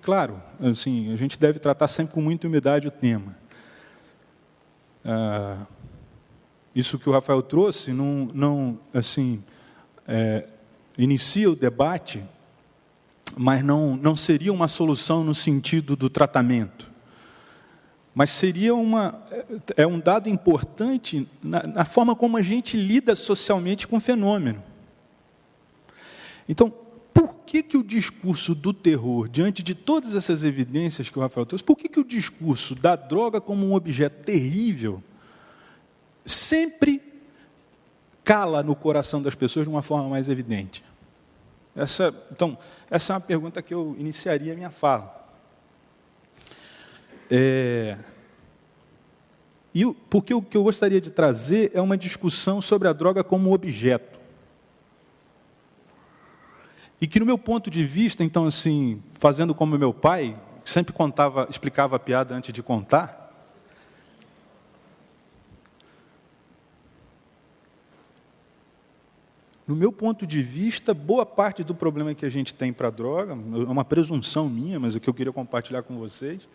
claro, assim, a gente deve tratar sempre com muita humildade o tema. Isso que o Rafael trouxe não inicia o debate, mas não seria uma solução no sentido do tratamento. Mas seria um dado importante na forma como a gente lida socialmente com o fenômeno. Então, por que o discurso do terror, diante de todas essas evidências que o Rafael trouxe, por que o discurso da droga como um objeto terrível sempre cala no coração das pessoas de uma forma mais evidente? Essa é uma pergunta que eu iniciaria a minha fala. Porque o que eu gostaria de trazer é uma discussão sobre a droga como objeto. E que, no meu ponto de vista, então, assim, fazendo como meu pai, que sempre explicava a piada antes de contar, no meu ponto de vista, boa parte do problema que a gente tem para a droga, é uma presunção minha, mas o que eu queria compartilhar com vocês,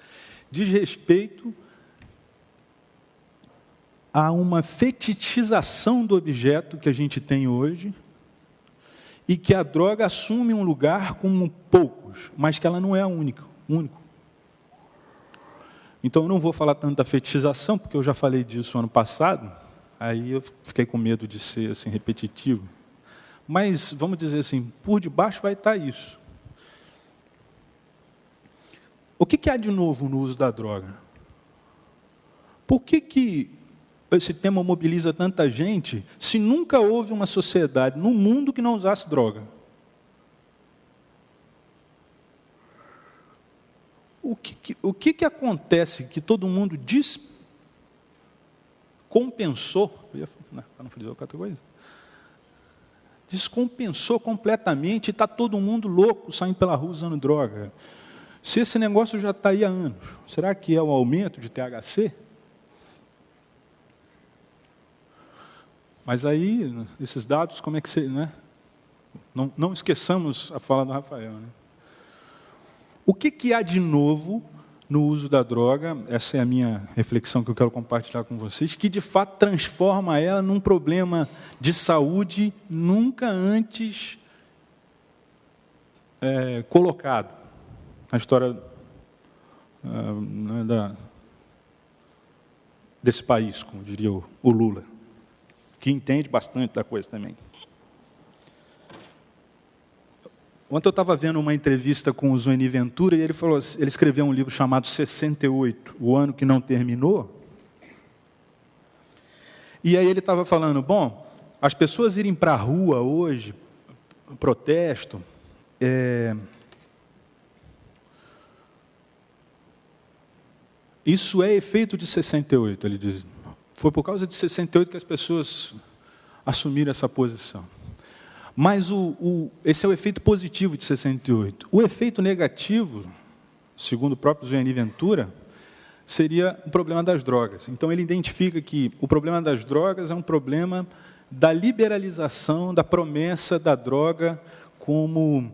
diz respeito a uma fetichização do objeto que a gente tem hoje, e que a droga assume um lugar como poucos, mas que ela não é a único. Então, eu não vou falar tanto da fetichização, porque eu já falei disso ano passado, aí eu fiquei com medo de ser assim, repetitivo. Mas, vamos dizer assim, por debaixo vai estar isso. O que há de novo no uso da droga? Por que esse tema mobiliza tanta gente, se nunca houve uma sociedade no mundo que não usasse droga? O que acontece que todo mundo descompensou, para não fazer outra coisa, descompensou completamente e está todo mundo louco saindo pela rua usando droga? Se esse negócio já está aí há anos, será que é um aumento de THC? Mas aí, esses dados, como é que você... Né? Não esqueçamos a fala do Rafael. Né? O que há de novo no uso da droga? Essa é a minha reflexão que eu quero compartilhar com vocês, que de fato transforma ela num problema de saúde nunca antes colocado na história desse país, como diria o Lula. que entende bastante da coisa também. Ontem eu estava vendo uma entrevista com o Zueni Ventura e ele escreveu um livro chamado 68, O Ano que Não Terminou. E aí ele estava falando, bom, as pessoas irem para a rua hoje, protesto, isso é efeito de 68, ele diz. Foi por causa de 68 que as pessoas assumiram essa posição. Mas esse é o efeito positivo de 68. O efeito negativo, segundo o próprio Zueni Ventura, seria o problema das drogas. Então, ele identifica que o problema das drogas é um problema da liberalização, da promessa da droga como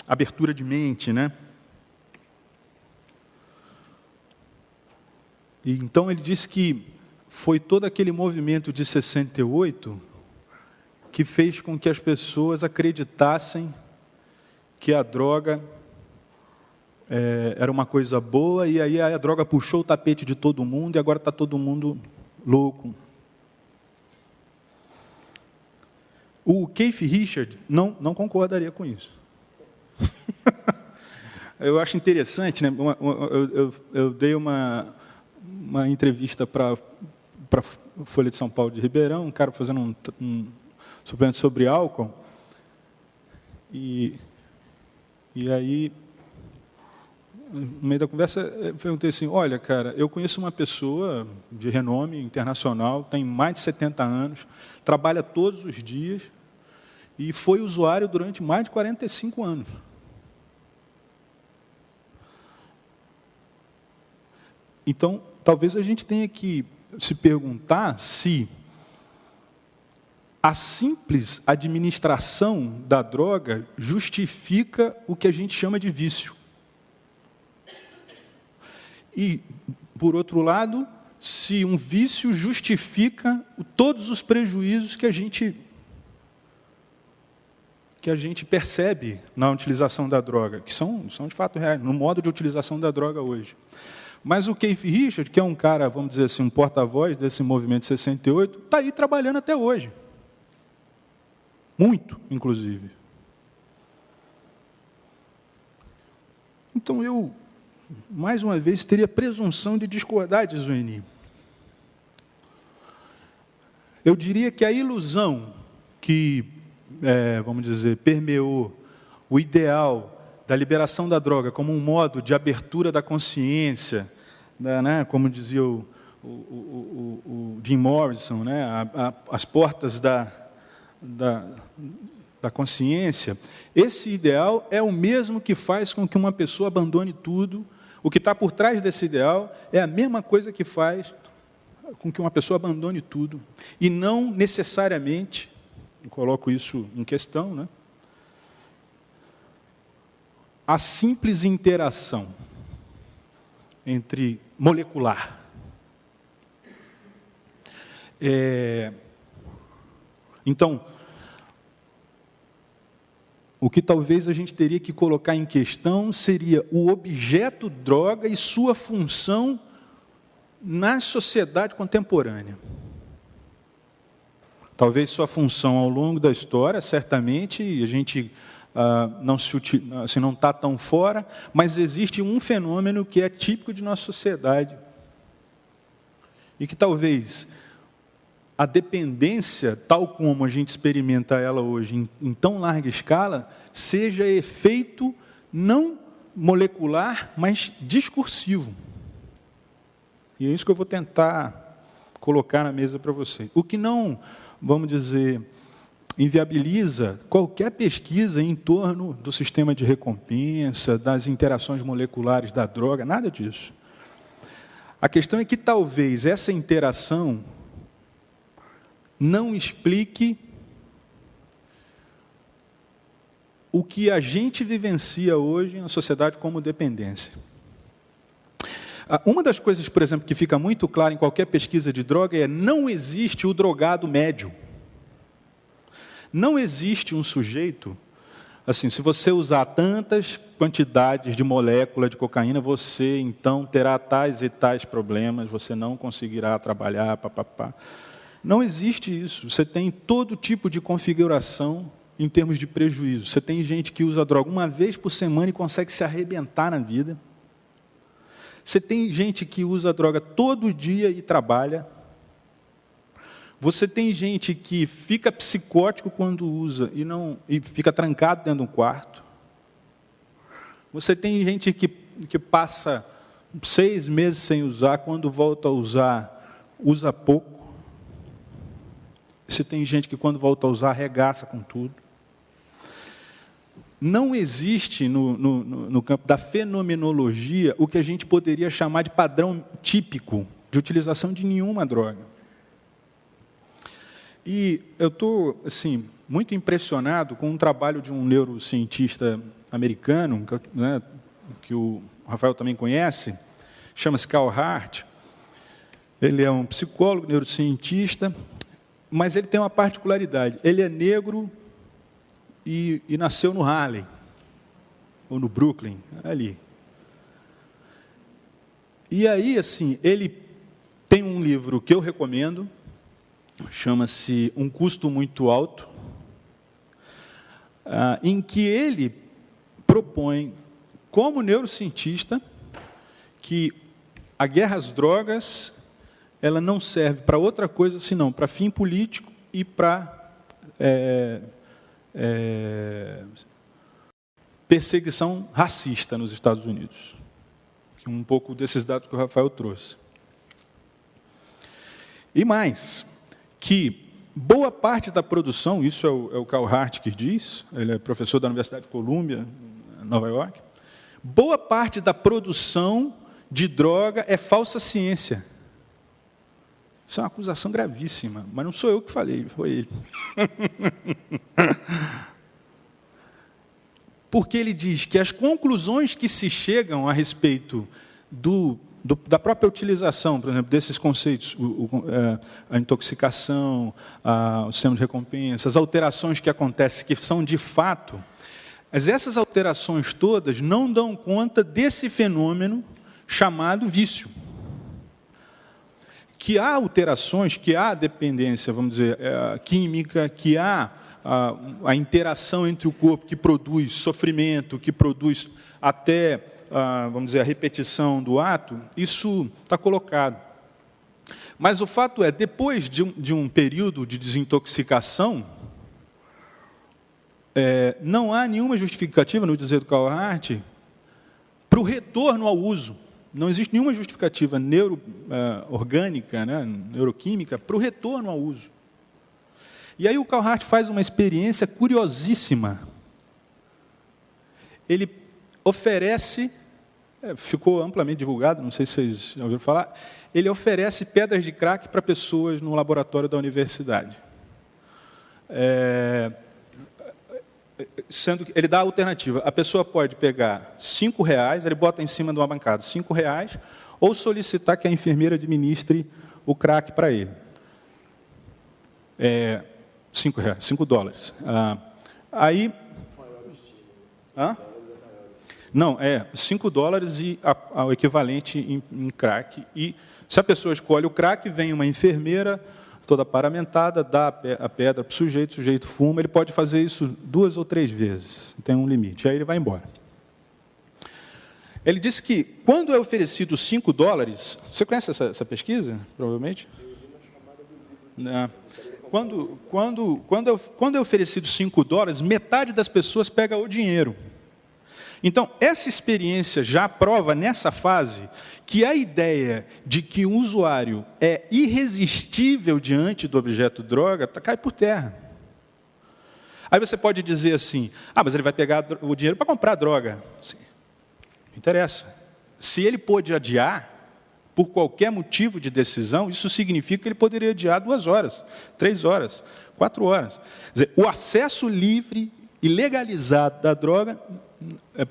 abertura de mente, né? E, então, ele diz que foi todo aquele movimento de 68 que fez com que as pessoas acreditassem que a droga era uma coisa boa, e aí a droga puxou o tapete de todo mundo, e agora está todo mundo louco. O Keith Richards não concordaria com isso. Eu acho interessante, né? Eu dei uma entrevista para a Folha de São Paulo de Ribeirão, um cara fazendo um suplemento sobre álcool, e aí, no meio da conversa, eu perguntei assim, olha, cara, eu conheço uma pessoa de renome internacional, tem mais de 70 anos, trabalha todos os dias, e foi usuário durante mais de 45 anos. Então, talvez a gente tenha que se perguntar se a simples administração da droga justifica o que a gente chama de vício. E, por outro lado, se um vício justifica todos os prejuízos que a gente percebe na utilização da droga, que são de fato reais, no modo de utilização da droga hoje. Mas o Keith Richards, que é um cara, vamos dizer assim, um porta-voz desse movimento 68, está aí trabalhando até hoje. Muito, inclusive. Então, eu, mais uma vez, teria presunção de discordar de Zueni. Eu diria que a ilusão que, vamos dizer, permeou o ideal da liberação da droga como um modo de abertura da consciência, né, como dizia o Jim Morrison, né, as portas da consciência, esse ideal é o mesmo que faz com que uma pessoa abandone tudo. O que está por trás desse ideal é a mesma coisa que faz com que uma pessoa abandone tudo. E não necessariamente, eu coloco isso em questão, né, a simples interação entre molecular. Então, o que talvez a gente teria que colocar em questão seria o objeto droga e sua função na sociedade contemporânea. Talvez sua função ao longo da história, certamente, a gente não está tão fora, mas existe um fenômeno que é típico de nossa sociedade e que talvez a dependência, tal como a gente experimenta ela hoje, em tão larga escala, seja efeito não molecular, mas discursivo. E é isso que eu vou tentar colocar na mesa para vocês. O que não, vamos dizer, inviabiliza qualquer pesquisa em torno do sistema de recompensa, das interações moleculares da droga, nada disso. A questão é que talvez essa interação não explique o que a gente vivencia hoje na sociedade como dependência. Uma das coisas, por exemplo, que fica muito clara em qualquer pesquisa de droga é: não existe o drogado médio. Não existe um sujeito assim, se você usar tantas quantidades de molécula de cocaína, você então terá tais e tais problemas, você não conseguirá trabalhar, papapá. Não existe isso. Você tem todo tipo de configuração em termos de prejuízo. Você tem gente que usa droga uma vez por semana e consegue se arrebentar na vida. Você tem gente que usa droga todo dia e trabalha. Você tem gente que fica psicótico quando usa e fica trancado dentro de um quarto. Você tem gente que passa 6 meses sem usar, quando volta a usar, usa pouco. Você tem gente que, quando volta a usar, arregaça com tudo. Não existe no campo da fenomenologia o que a gente poderia chamar de padrão típico de utilização de nenhuma droga. E eu estou assim, muito impressionado com um trabalho de um neurocientista americano, né, que o Rafael também conhece, chama-se Carl Hart. Ele é um psicólogo, neurocientista, mas ele tem uma particularidade. Ele é negro e nasceu no Harlem, ou no Brooklyn, ali. E aí, assim, ele tem um livro que eu recomendo, chama-se Um Custo Muito Alto, em que ele propõe, como neurocientista, que a guerra às drogas ela não serve para outra coisa senão para fim político e para perseguição racista nos Estados Unidos. Um pouco desses dados que o Rafael trouxe. E mais, que boa parte da produção, isso é o Carl Hart que diz, ele é professor da Universidade de Columbia, Nova York, boa parte da produção de droga é falsa ciência. Isso é uma acusação gravíssima, mas não sou eu que falei, foi ele. Porque ele diz que as conclusões que se chegam a respeito da própria utilização, por exemplo, desses conceitos, a intoxicação, o sistema de recompensa, as alterações que acontecem, que são de fato, mas essas alterações todas não dão conta desse fenômeno chamado vício. Que há alterações, que há dependência, vamos dizer, química, que há a interação entre o corpo que produz sofrimento, que produz até, vamos dizer, a repetição do ato, isso está colocado. Mas o fato é, depois de um período de desintoxicação, não há nenhuma justificativa, no dizer do Carl Hart, para o retorno ao uso. Não existe nenhuma justificativa orgânica, né, neuroquímica, para o retorno ao uso. E aí o Carl Hart faz uma experiência curiosíssima. Ele oferece, ficou amplamente divulgado, não sei se vocês já ouviram falar, ele oferece pedras de crack para pessoas no laboratório da universidade. Sendo que ele dá a alternativa. A pessoa pode pegar R$5, ele bota em cima de uma bancada R$5, ou solicitar que a enfermeira administre o crack para ele. $5. Aí... Não, $5 e o equivalente em crack. E se a pessoa escolhe o crack, vem uma enfermeira toda paramentada, dá a pedra para o sujeito fuma, ele pode fazer isso 2 ou 3 vezes, tem um limite, aí ele vai embora. Ele disse que, quando é oferecido $5, você conhece essa pesquisa, provavelmente? Não. Quando é oferecido $5, metade das pessoas pega o dinheiro. Então, essa experiência já prova, nessa fase, que a ideia de que um usuário é irresistível diante do objeto droga cai por terra. Aí você pode dizer assim, mas ele vai pegar o dinheiro para comprar droga. Sim. Não interessa. Se ele pôde adiar, por qualquer motivo de decisão, isso significa que ele poderia adiar 2 horas, 3 horas, 4 horas. Quer dizer, o acesso livre e legalizado da droga,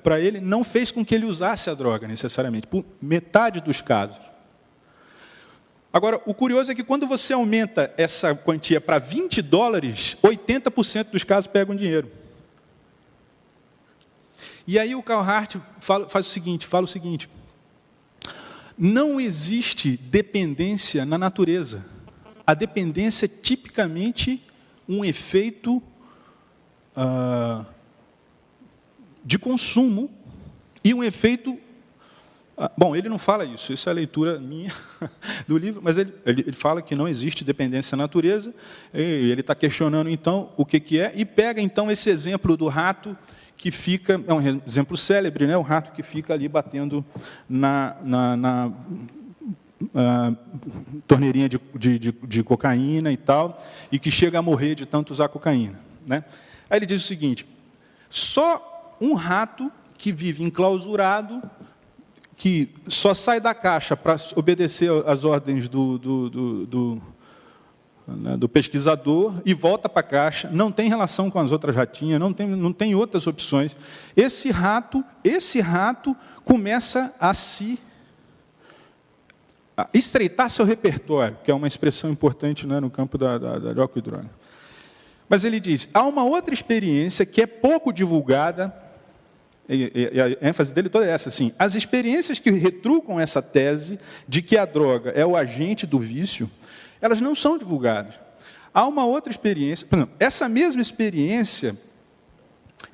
para ele, não fez com que ele usasse a droga, necessariamente, por metade dos casos. Agora, o curioso é que, quando você aumenta essa quantia para $20, 80% dos casos pegam dinheiro. E aí o Carl Hart fala o seguinte, não existe dependência na natureza. A dependência é tipicamente um efeito de consumo e um efeito... Bom, ele não fala isso, é a leitura minha do livro, mas ele fala que não existe dependência na natureza, e ele está questionando, então, o que é, e pega, então, esse exemplo do rato que fica, é um exemplo célebre, né? O rato que fica ali batendo na torneirinha de cocaína e tal, e que chega a morrer de tanto usar cocaína, né? Aí ele diz o seguinte, só um rato que vive enclausurado, que só sai da caixa para obedecer às ordens do pesquisador e volta para a caixa, não tem relação com as outras ratinhas, não tem outras opções. Esse rato começa a estreitar seu repertório, que é uma expressão importante, né, no campo da álcool e droga. Mas ele diz, há uma outra experiência que é pouco divulgada, e a ênfase dele toda é essa, assim, as experiências que retrucam essa tese de que a droga é o agente do vício, elas não são divulgadas. Há uma outra experiência, por exemplo, essa mesma experiência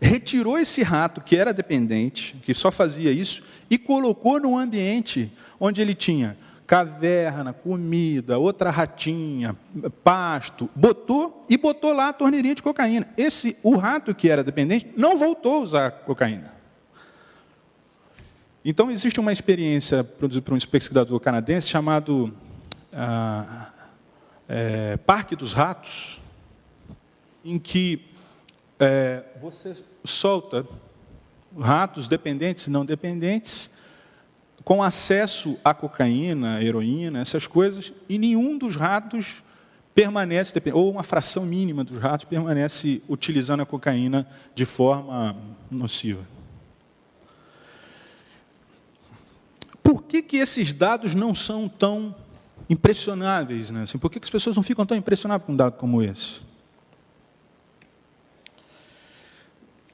retirou esse rato que era dependente, que só fazia isso, e colocou num ambiente onde ele tinha caverna, comida, outra ratinha, pasto, botou lá a torneirinha de cocaína. O rato que era dependente não voltou a usar cocaína. Então, existe uma experiência produzida por um pesquisador canadense chamado Parque dos Ratos, em que você solta ratos dependentes e não dependentes com acesso à cocaína, heroína, essas coisas, e nenhum dos ratos permanece, ou uma fração mínima dos ratos permanece utilizando a cocaína de forma nociva. Por que esses dados não são tão impressionáveis, né? Assim, por que as pessoas não ficam tão impressionadas com um dado como esse?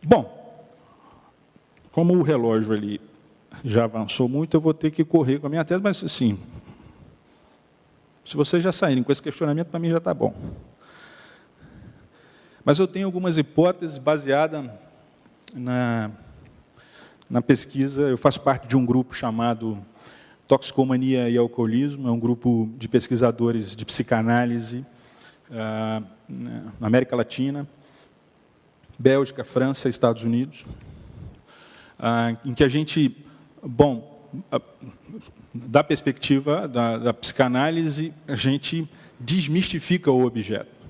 Bom, como o relógio ali já avançou muito, eu vou ter que correr com a minha tese, mas, assim, se vocês já saírem com esse questionamento, para mim já está bom. Mas eu tenho algumas hipóteses baseadas na pesquisa. Eu faço parte de um grupo chamado Toxicomania e Alcoolismo, é um grupo de pesquisadores de psicanálise na América Latina, Bélgica, França, Estados Unidos, em que a gente, da perspectiva da psicanálise, a gente desmistifica o objeto.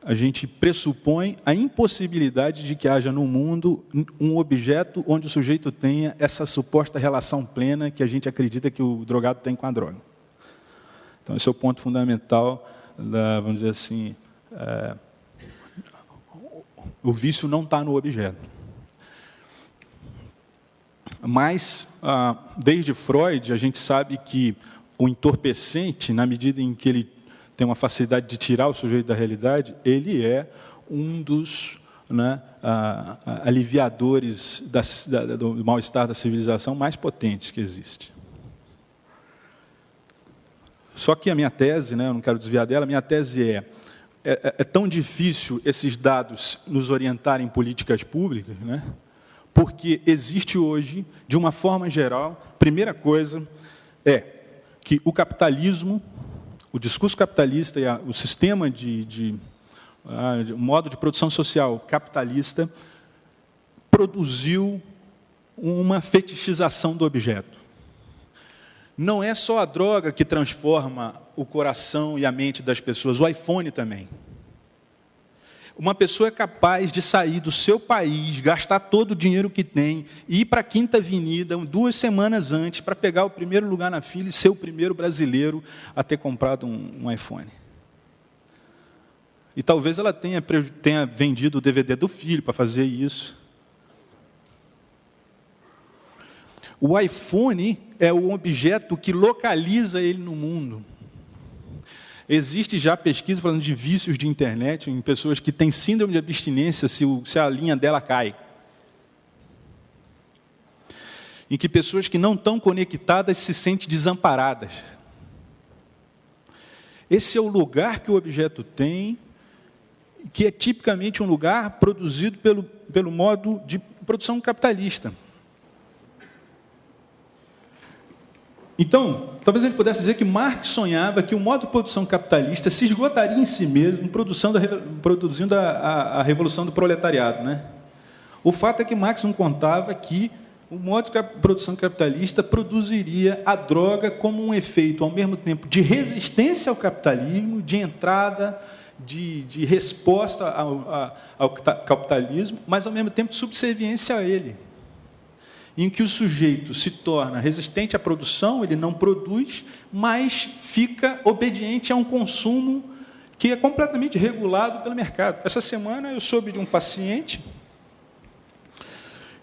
A gente pressupõe a impossibilidade de que haja no mundo um objeto onde o sujeito tenha essa suposta relação plena que a gente acredita que o drogado tem com a droga. Então, esse é o ponto fundamental, vamos dizer assim, o vício não está no objeto. Mas, desde Freud, a gente sabe que o entorpecente, na medida em que ele tem uma facilidade de tirar o sujeito da realidade, ele é um dos aliviadores do mal-estar da civilização mais potentes que existe. Só que a minha tese, eu não quero desviar dela, a minha tese é tão difícil esses dados nos orientarem em políticas públicas, porque existe hoje, de uma forma geral, primeira coisa é que o capitalismo, o discurso capitalista e o sistema o modo de produção social capitalista produziu uma fetichização do objeto. Não é só a droga que transforma o coração e a mente das pessoas, o iPhone também. Uma pessoa é capaz de sair do seu país, gastar todo o dinheiro que tem, e ir para a Quinta Avenida 2 semanas antes para pegar o primeiro lugar na fila e ser o primeiro brasileiro a ter comprado um iPhone. E talvez ela tenha vendido o DVD do filho para fazer isso. O iPhone é o objeto que localiza ele no mundo. Existe já pesquisa falando de vícios de internet em pessoas que têm síndrome de abstinência se a linha dela cai. em que pessoas que não estão conectadas se sentem desamparadas. Esse é o lugar que o objeto tem, que é tipicamente um lugar produzido pelo modo de produção capitalista. Então, talvez a gente pudesse dizer que Marx sonhava que o modo de produção capitalista se esgotaria em si mesmo, produzindo a revolução do proletariado, né? O fato é que Marx não contava que o modo de produção capitalista produziria a droga como um efeito, ao mesmo tempo, de resistência ao capitalismo, de entrada, de resposta ao capitalismo, mas, ao mesmo tempo, de subserviência a ele, em que o sujeito se torna resistente à produção, ele não produz, mas fica obediente a um consumo que é completamente regulado pelo mercado. Essa semana eu soube de um paciente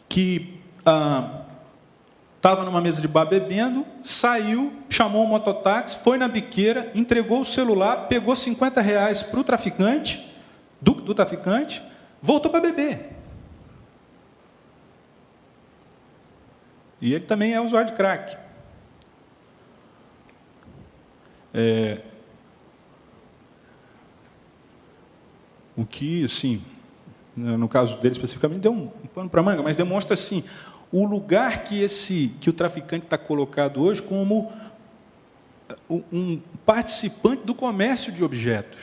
que estava numa mesa de bar bebendo, saiu, chamou um mototáxi, foi na biqueira, entregou o celular, pegou R$50 para o traficante, do traficante, voltou para beber. E ele também é usuário de crack. O que, assim, no caso dele especificamente, deu um pano para a manga, mas demonstra, assim, o lugar que o traficante está colocado hoje como um participante do comércio de objetos.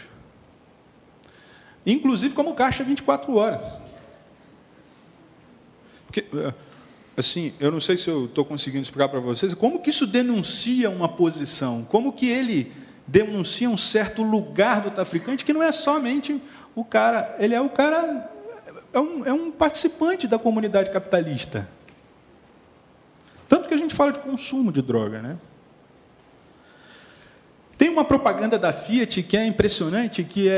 Inclusive como caixa 24 horas. Porque, assim, eu não sei se eu estou conseguindo explicar para vocês como que isso denuncia uma posição, como que ele denuncia um certo lugar do traficante, que não é somente o cara, ele é o cara, é um participante da comunidade capitalista. Tanto que a gente fala de consumo de droga, né? Tem uma propaganda da Fiat que é impressionante, que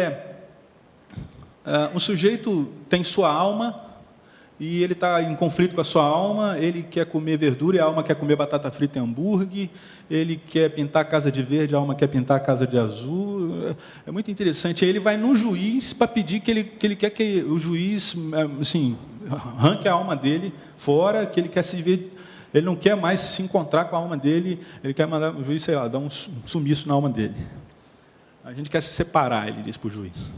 um sujeito tem sua alma e ele está em conflito com a sua alma, ele quer comer verdura e a alma quer comer batata frita e hambúrguer, ele quer pintar a casa de verde, a alma quer pintar a casa de azul. É muito interessante. Aí ele vai no juiz para pedir que ele quer que o juiz, assim, arranque a alma dele fora, que ele quer se ver. Ele não quer mais se encontrar com a alma dele, ele quer mandar o juiz, sei lá, dar um sumiço na alma dele. A gente quer se separar, ele diz para o juiz.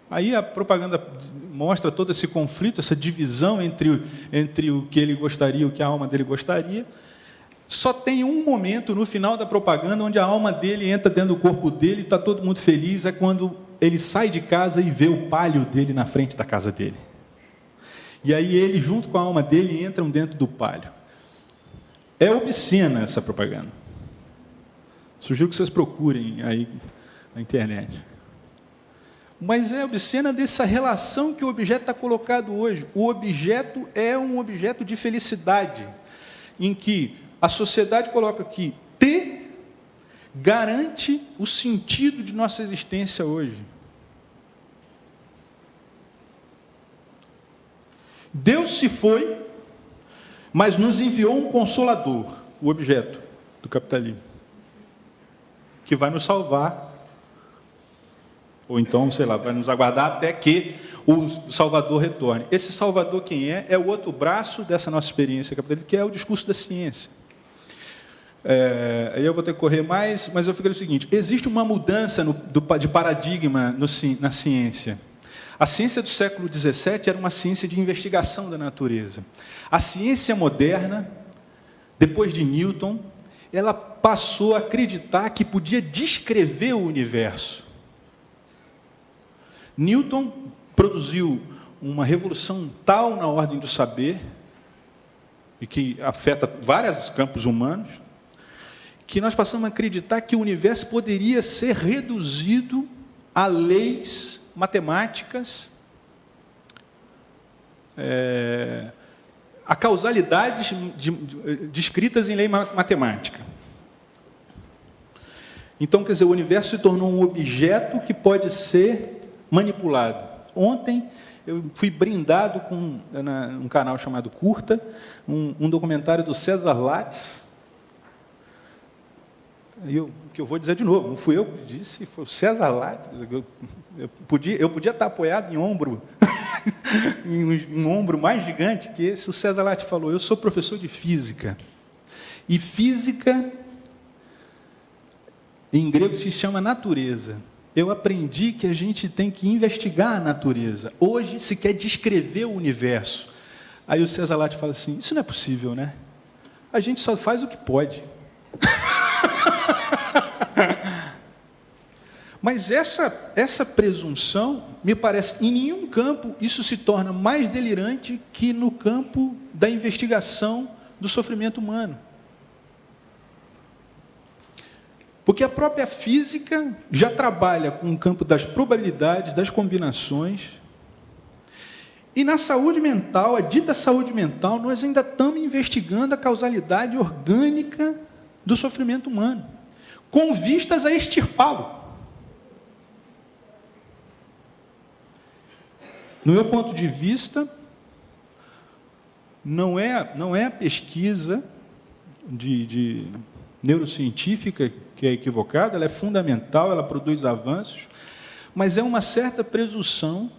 Aí a propaganda mostra todo esse conflito, essa divisão entre o que ele gostaria e o que a alma dele gostaria. Só tem um momento no final da propaganda onde a alma dele entra dentro do corpo dele e está todo mundo feliz, é quando ele sai de casa e vê o palio dele na frente da casa dele. E aí ele, junto com a alma dele, entram dentro do palio. É obscena essa propaganda. Sugiro que vocês procurem aí na internet. Mas é obscena dessa relação que o objeto está colocado hoje. O objeto é um objeto de felicidade, em que a sociedade coloca que ter garante o sentido de nossa existência hoje. Deus se foi, mas nos enviou um consolador, o objeto do capitalismo, que vai nos salvar, ou então, sei lá, vai nos aguardar até que o Salvador retorne. Esse Salvador quem é? É o outro braço dessa nossa experiência capitalista, que é o discurso da ciência. Aí eu vou ter que correr mais, mas eu fico no seguinte, existe uma mudança de paradigma na ciência. A ciência do século XVII era uma ciência de investigação da natureza. A ciência moderna, depois de Newton, ela passou a acreditar que podia descrever o universo. Newton produziu uma revolução tal na ordem do saber, e que afeta vários campos humanos, que nós passamos a acreditar que o universo poderia ser reduzido a leis matemáticas, a causalidades descritas em lei matemática. Então, quer dizer, o universo se tornou um objeto que pode ser manipulado. Ontem eu fui brindado com, num canal chamado Curta, um documentário do César Lattes, que eu vou dizer de novo, não fui eu que disse, foi o César Lattes. Eu podia estar apoiado em ombro, em um ombro mais gigante que esse. O César Lattes falou: eu sou professor de física. E física, em grego, se chama natureza. Eu aprendi que a gente tem que investigar a natureza. Hoje se quer descrever o universo. Aí o César Lattes fala assim: isso não é possível, né? A gente só faz o que pode. Mas essa presunção, me parece, em nenhum campo isso se torna mais delirante que no campo da investigação do sofrimento humano. Porque a própria física já trabalha com o campo das probabilidades, das combinações. E na saúde mental, a dita saúde mental, nós ainda estamos investigando a causalidade orgânica do sofrimento humano, com vistas a extirpá-lo. No meu ponto de vista, não é a pesquisa de neurocientífica que é equivocada, ela é fundamental, ela produz avanços, mas é uma certa presunção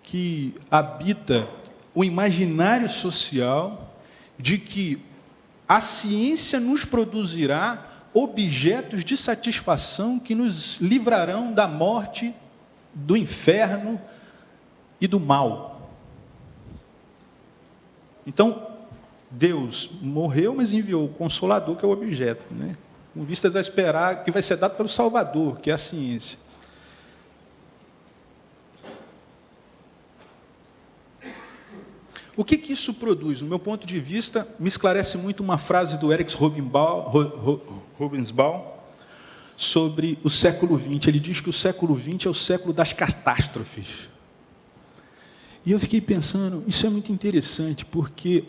que habita o imaginário social de que a ciência nos produzirá objetos de satisfação que nos livrarão da morte, do inferno e do mal. Então, Deus morreu, mas enviou o Consolador, que é o objeto, né? Com vistas a esperar que vai ser dado pelo Salvador, que é a ciência. O que isso produz? No meu ponto de vista, me esclarece muito uma frase do Erich Hobsbawm sobre o século XX. Ele diz que o século XX é o século das catástrofes. E eu fiquei pensando, isso é muito interessante, porque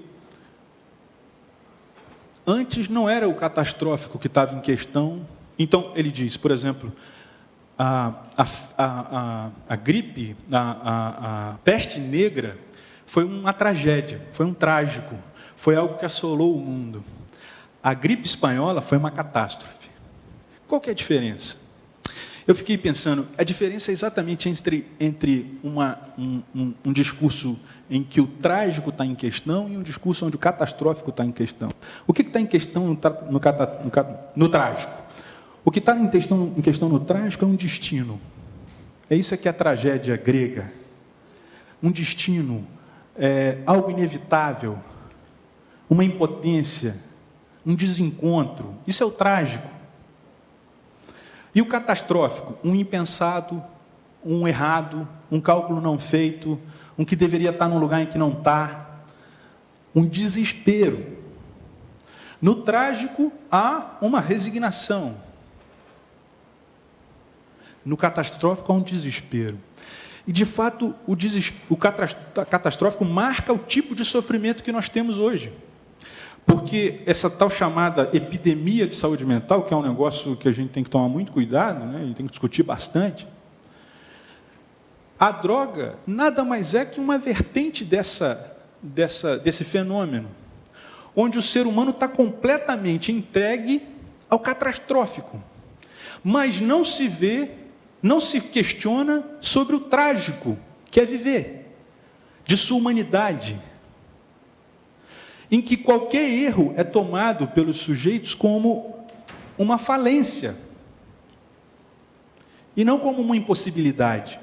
antes não era o catastrófico que estava em questão. Então, ele diz, por exemplo, a gripe, a peste negra, foi uma tragédia, foi um trágico, foi algo que assolou o mundo. A gripe espanhola foi uma catástrofe. Qual que é a diferença? Eu fiquei pensando, a diferença é exatamente entre um discurso em que o trágico está em questão e um discurso onde o catastrófico está em questão. O que está em questão no trágico? O que está em questão no trágico é um destino. É isso que é a tragédia grega. Um destino, algo inevitável, uma impotência, um desencontro. Isso é o trágico. E o catastrófico, um impensado, um errado, um cálculo não feito, um que deveria estar num lugar em que não está, um desespero. No trágico, há uma resignação. No catastrófico, há um desespero. E, de fato, o catastrófico marca o tipo de sofrimento que nós temos hoje. Porque essa tal chamada epidemia de saúde mental, que é um negócio que a gente tem que tomar muito cuidado, né, e tem que discutir bastante, a droga nada mais é que uma vertente desse fenômeno, onde o ser humano está completamente entregue ao catastrófico, mas não se questiona sobre o trágico que é viver, de sua humanidade, em que qualquer erro é tomado pelos sujeitos como uma falência, e não como uma impossibilidade.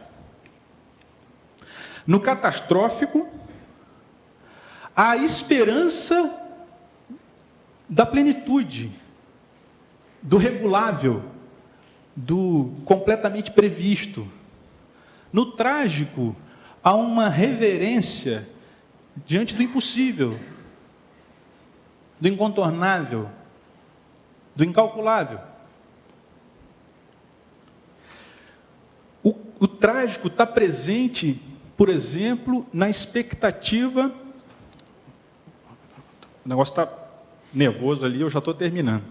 No catastrófico, há a esperança da plenitude, do regulável, do completamente previsto. No trágico, há uma reverência diante do impossível, do incontornável, do incalculável. O trágico está presente, por exemplo, na expectativa. O negócio está nervoso ali, eu já estou terminando.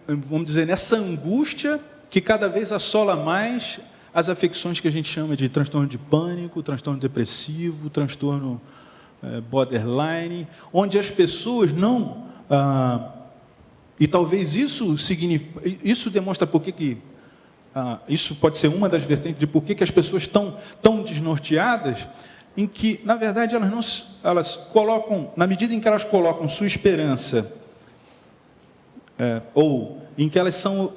Vamos dizer, nessa angústia que cada vez assola mais as afecções que a gente chama de transtorno de pânico, transtorno depressivo, transtorno borderline, onde as pessoas não E talvez isso demonstra por que isso pode ser uma das vertentes de por que as pessoas estão tão desnorteadas, em que, na verdade, elas colocam, na medida em que elas colocam sua esperança, ou em que elas são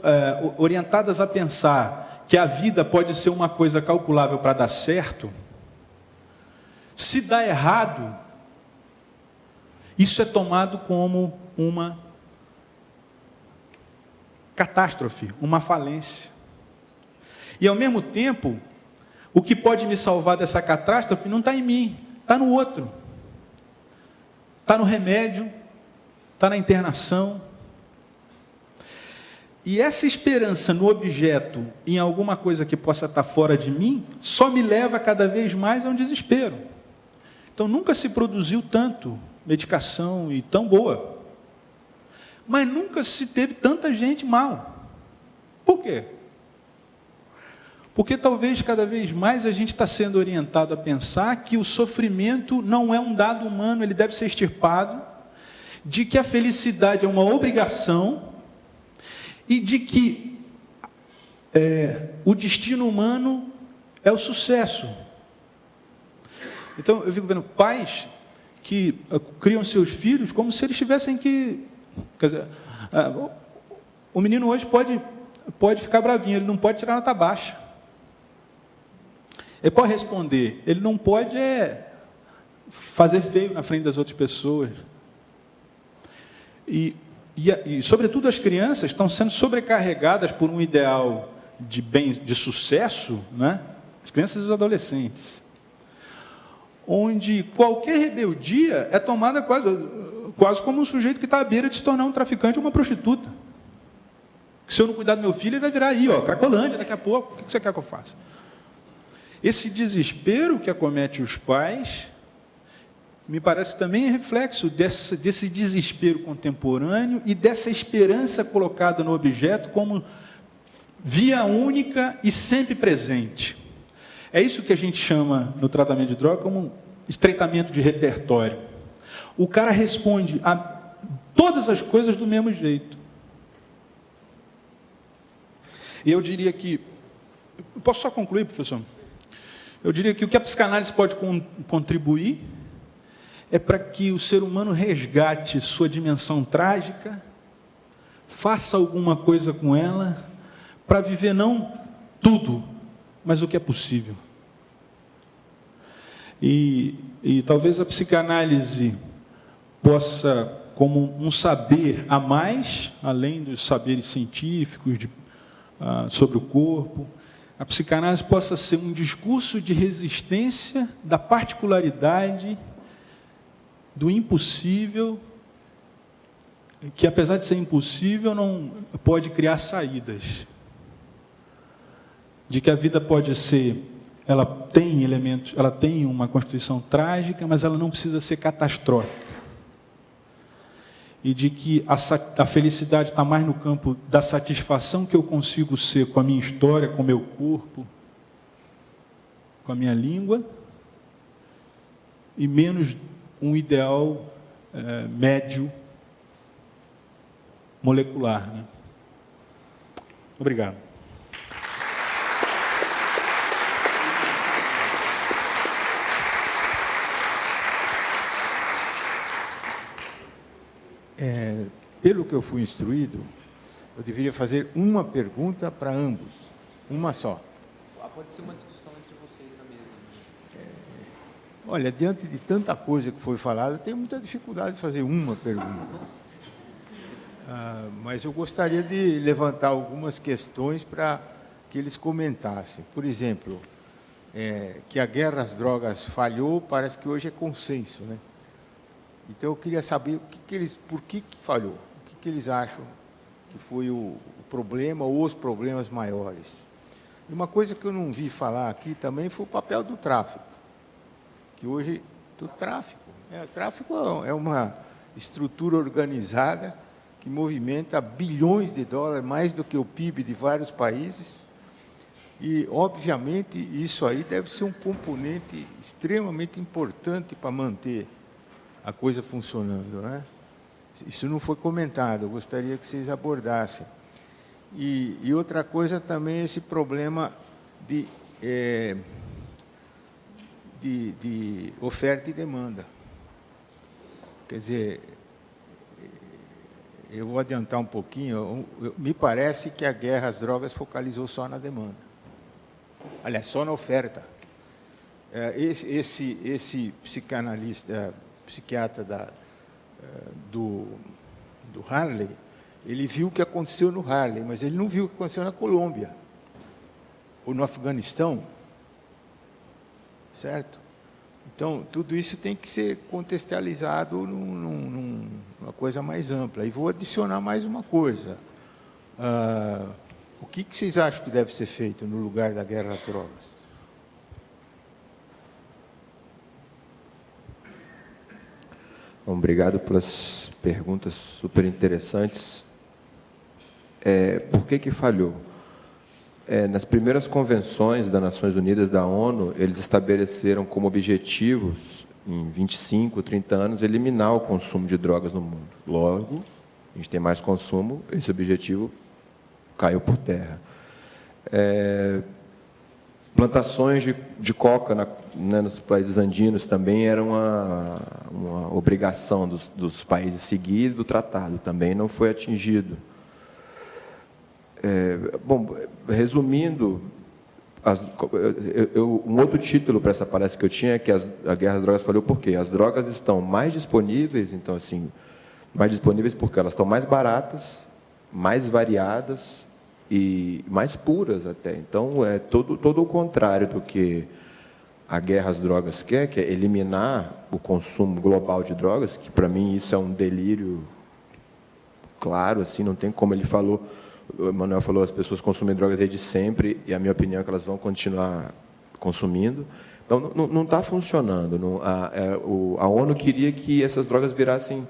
orientadas a pensar que a vida pode ser uma coisa calculável para dar certo, se dá errado, isso é tomado como uma catástrofe, uma falência. E, ao mesmo tempo, o que pode me salvar dessa catástrofe não está em mim, está no outro. Está no remédio, está na internação. E essa esperança no objeto, em alguma coisa que possa estar fora de mim, só me leva cada vez mais a um desespero. Então, nunca se produziu tanto medicação e tão boa. Mas nunca se teve tanta gente mal. Por quê? Porque talvez cada vez mais a gente está sendo orientado a pensar que o sofrimento não é um dado humano, ele deve ser extirpado, de que a felicidade é uma obrigação e de que o destino humano é o sucesso. Então, eu fico vendo pais que criam seus filhos como se eles tivessem que... Quer dizer, o menino hoje pode ficar bravinho, ele não pode tirar nota baixa. Ele pode responder, ele não pode fazer feio na frente das outras pessoas. E, sobretudo, as crianças estão sendo sobrecarregadas por um ideal de sucesso, né? As crianças e os adolescentes, onde qualquer rebeldia é tomada quase como um sujeito que está à beira de se tornar um traficante ou uma prostituta. Se eu não cuidar do meu filho, ele vai virar aí, Cracolândia, daqui a pouco. O que você quer que eu faça? Esse desespero que acomete os pais, me parece também reflexo desse desespero contemporâneo e dessa esperança colocada no objeto como via única e sempre presente. É isso que a gente chama, no tratamento de droga, como estreitamento de repertório. O cara responde a todas as coisas do mesmo jeito. E eu diria que... Posso só concluir, professor? Eu diria que o que a psicanálise pode contribuir é para que o ser humano resgate sua dimensão trágica, faça alguma coisa com ela, para viver não tudo, mas o que é possível. E talvez a psicanálise possa, como um saber a mais, além dos saberes científicos sobre o corpo, a psicanálise possa ser um discurso de resistência da particularidade, do impossível, que apesar de ser impossível, não pode criar saídas. De que a vida pode ser, ela tem elementos, ela tem uma constituição trágica, mas ela não precisa ser catastrófica. E de que a felicidade está mais no campo da satisfação que eu consigo ser com a minha história, com o meu corpo, com a minha língua, e menos um ideal médio, molecular. Né? Obrigado. Pelo que eu fui instruído, eu deveria fazer uma pergunta para ambos, uma só. Pode ser uma discussão entre vocês na mesa. Olha, diante de tanta coisa que foi falada, eu tenho muita dificuldade de fazer uma pergunta. Mas eu gostaria de levantar algumas questões para que eles comentassem. Por exemplo, que a guerra às drogas falhou, parece que hoje é consenso, né? Então, eu queria saber por que falhou, o que eles acham que foi o problema ou os problemas maiores. E uma coisa que eu não vi falar aqui também foi o papel do tráfico, que hoje, o tráfico é uma estrutura organizada que movimenta bilhões de dólares, mais do que o PIB de vários países, e, obviamente, isso aí deve ser um componente extremamente importante para manter a coisa funcionando, né? Isso não foi comentado, eu gostaria que vocês abordassem. E outra coisa também, esse problema de oferta e demanda. Quer dizer, eu vou adiantar um pouquinho, me parece que a guerra às drogas focalizou só na demanda. Aliás, só na oferta. Esse psiquiatra do Harley, ele viu o que aconteceu no Harley, mas ele não viu o que aconteceu na Colômbia, ou no Afeganistão, certo? Então, tudo isso tem que ser contextualizado numa coisa mais ampla. E vou adicionar mais uma coisa. O que vocês acham que deve ser feito no lugar da guerra às drogas? Bom, obrigado pelas perguntas super interessantes. Por que falhou? Nas primeiras convenções das Nações Unidas, da ONU, eles estabeleceram como objetivos, em 25, 30 anos, eliminar o consumo de drogas no mundo. Logo, a gente tem mais consumo, esse objetivo caiu por terra. Plantações de coca nos países andinos também era uma obrigação dos países seguir do tratado, também não foi atingido. Bom, resumindo, um outro título para essa palestra que eu tinha é que a guerra às drogas falhou por quê? As drogas estão mais disponíveis, então assim, mais disponíveis porque elas estão mais baratas, mais variadas e mais puras até. Então, é todo o contrário do que a guerra às drogas quer, que é eliminar o consumo global de drogas, que para mim isso é um delírio claro, assim, não tem como. Ele falou, o Emanuel falou, as pessoas consomem drogas desde sempre, e a minha opinião é que elas vão continuar consumindo. Então, não está funcionando. A ONU queria que essas drogas virassem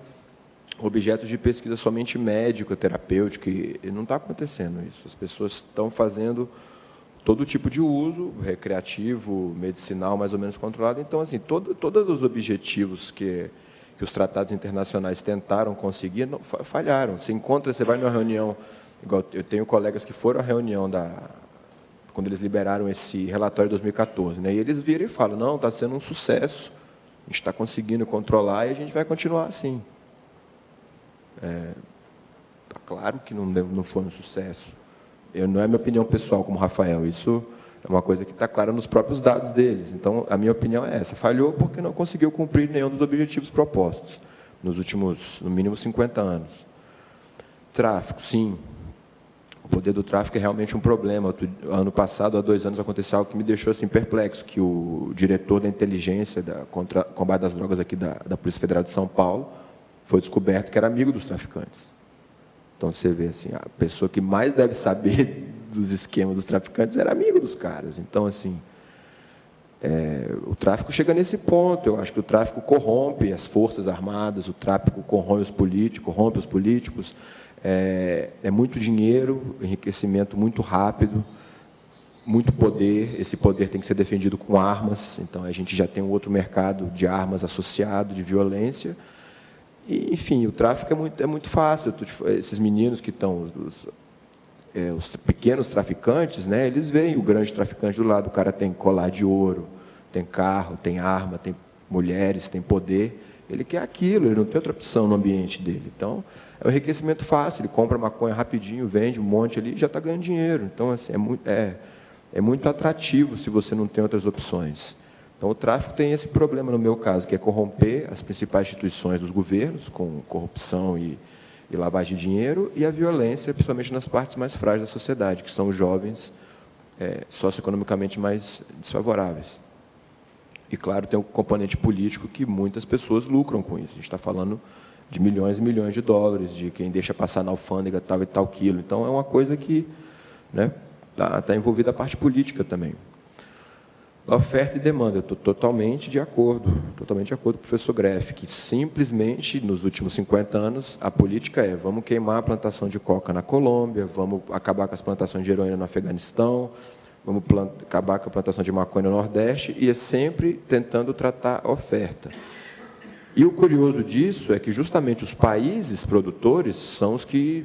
objetos de pesquisa somente médico, terapêutico, e não está acontecendo isso. As pessoas estão fazendo todo tipo de uso, recreativo, medicinal, mais ou menos controlado. Então, assim, todos os objetivos que os tratados internacionais tentaram conseguir falharam. Você vai numa reunião, igual eu tenho colegas que foram à reunião quando eles liberaram esse relatório de 2014, né? E eles viram e falam, não, está sendo um sucesso, a gente está conseguindo controlar e a gente vai continuar assim. Tá claro que não foi um sucesso. Não é minha opinião pessoal como Rafael, isso é uma coisa que está clara nos próprios dados deles. Então, a minha opinião é essa, falhou porque não conseguiu cumprir nenhum dos objetivos propostos nos últimos, no mínimo, 50 anos. Tráfico, sim. O poder do tráfico é realmente um problema. Ano passado, há 2 anos, aconteceu algo que me deixou assim, perplexo, que o diretor da inteligência contra o combate das drogas aqui da Polícia Federal de São Paulo foi descoberto que era amigo dos traficantes. Então, você vê, assim, a pessoa que mais deve saber dos esquemas dos traficantes era amigo dos caras. Então, assim, o tráfico chega nesse ponto. Eu acho que o tráfico corrompe as forças armadas, o tráfico corrompe os políticos. É muito dinheiro, enriquecimento muito rápido, muito poder. Esse poder tem que ser defendido com armas. Então, a gente já tem um outro mercado de armas associado, de violência. E, enfim, o tráfico é muito fácil. Esses meninos que estão, os pequenos traficantes, né, eles veem o grande traficante do lado. O cara tem colar de ouro, tem carro, tem arma, tem mulheres, tem poder. Ele quer aquilo, ele não tem outra opção no ambiente dele. Então, é um enriquecimento fácil. Ele compra maconha rapidinho, vende um monte ali e já está ganhando dinheiro. Então, assim, é muito atrativo se você não tem outras opções. Então, o tráfico tem esse problema, no meu caso, que é corromper as principais instituições dos governos, com corrupção e lavagem de dinheiro, e a violência, principalmente nas partes mais frágeis da sociedade, que são os jovens socioeconomicamente mais desfavoráveis. E, claro, tem o componente político, que muitas pessoas lucram com isso. A gente está falando de milhões e milhões de dólares, de quem deixa passar na alfândega tal e tal quilo. Então, é uma coisa que tá envolvida a parte política também. Oferta e demanda, eu estou totalmente de acordo com o professor Greff, que simplesmente, nos últimos 50 anos, a política vamos queimar a plantação de coca na Colômbia, vamos acabar com as plantações de heroína no Afeganistão, vamos acabar com a plantação de maconha no Nordeste, e é sempre tentando tratar a oferta. E o curioso disso é que justamente os países produtores são os que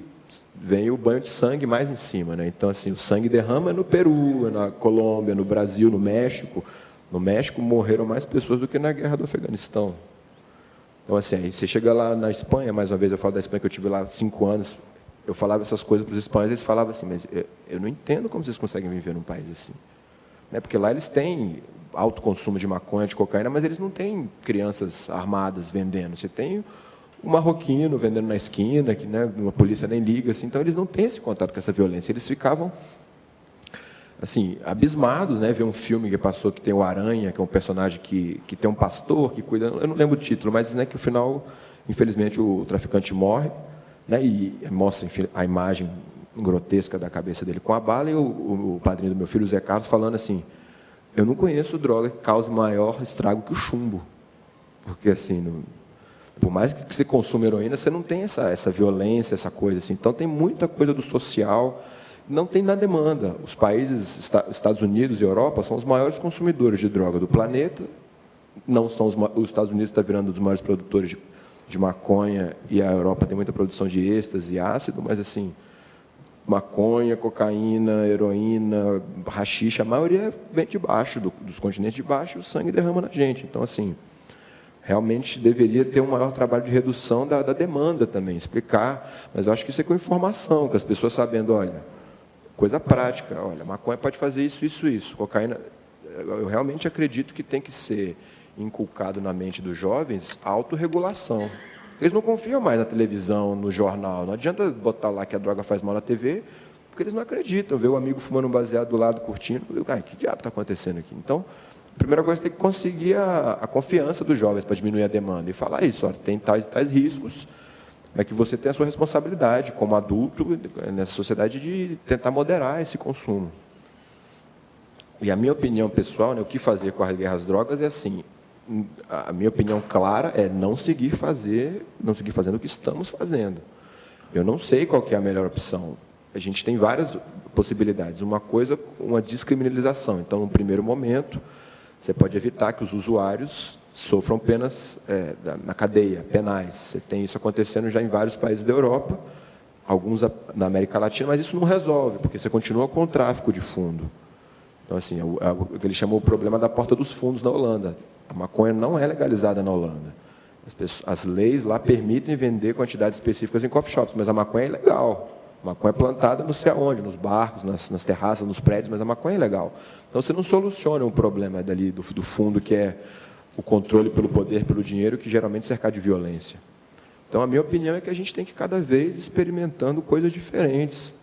vem o banho de sangue mais em cima, né? Então, assim, o sangue derrama no Peru, na Colômbia, no Brasil, no México. No México morreram mais pessoas do que na guerra do Afeganistão. Então, assim, aí você chega lá na Espanha, mais uma vez, eu falo da Espanha, que eu tive lá 5 anos, eu falava essas coisas para os espanhóis, eles falavam assim, mas eu não entendo como vocês conseguem viver num país assim. Né? Porque lá eles têm alto consumo de maconha, de cocaína, mas eles não têm crianças armadas vendendo. Você tem um marroquino vendendo na esquina, que, né, a polícia nem liga, assim, então eles não têm esse contato com essa violência. Eles ficavam assim, abismados, né, ver um filme que passou que tem o Aranha, que é um personagem que tem um pastor que cuida, eu não lembro o título, mas, né, que no final, infelizmente, o traficante morre, né, e mostra, enfim, a imagem grotesca da cabeça dele com a bala, e o padrinho do meu filho, o Zé Carlos, falando assim, eu não conheço droga que cause maior estrago que o chumbo, porque assim, por mais que você consuma heroína, você não tem essa violência, essa coisa assim. Então, tem muita coisa do social, não tem na demanda. Os países, Estados Unidos e Europa, são os maiores consumidores de droga do planeta. Não são os Estados Unidos está virando um dos maiores produtores de maconha, e a Europa tem muita produção de êxtase e ácido, mas, assim, maconha, cocaína, heroína, haxixe, a maioria vem de baixo, dos continentes de baixo, e o sangue derrama na gente. Então, assim, realmente deveria ter um maior trabalho de redução da demanda também, explicar, mas eu acho que isso é com informação, com as pessoas sabendo, olha, coisa prática, olha, maconha pode fazer isso, isso, isso, cocaína, eu realmente acredito que tem que ser inculcado na mente dos jovens a autorregulação. Eles não confiam mais na televisão, no jornal, não adianta botar lá que a droga faz mal na TV, porque eles não acreditam, ver o amigo fumando um baseado do lado, curtindo, que diabo está acontecendo aqui? Então, a primeira coisa é ter que conseguir a confiança dos jovens para diminuir a demanda e falar isso, olha, tem tais riscos, mas que você tem a sua responsabilidade como adulto nessa sociedade de tentar moderar esse consumo. E a minha opinião pessoal, né, o que fazer com a guerra às drogas é assim, a minha opinião clara é não seguir fazendo o que estamos fazendo. Eu não sei qual que é a melhor opção. A gente tem várias possibilidades. Uma coisa, uma descriminalização. Então, no primeiro momento, você pode evitar que os usuários sofram penas na cadeia, penais. Você tem isso acontecendo já em vários países da Europa, alguns na América Latina, mas isso não resolve, porque você continua com o tráfico de fundo. Então, assim, o que ele chamou o problema da porta dos fundos na Holanda. A maconha não é legalizada na Holanda. As leis lá permitem vender quantidades específicas em coffee shops, mas a maconha é ilegal. A maconha é plantada não sei aonde, nos barcos, nas terraças, nos prédios, mas a maconha é ilegal. Então, você não soluciona um problema dali do fundo, que é o controle pelo poder, pelo dinheiro, que geralmente cerca de violência. Então, a minha opinião é que a gente tem que cada vez experimentando coisas diferentes.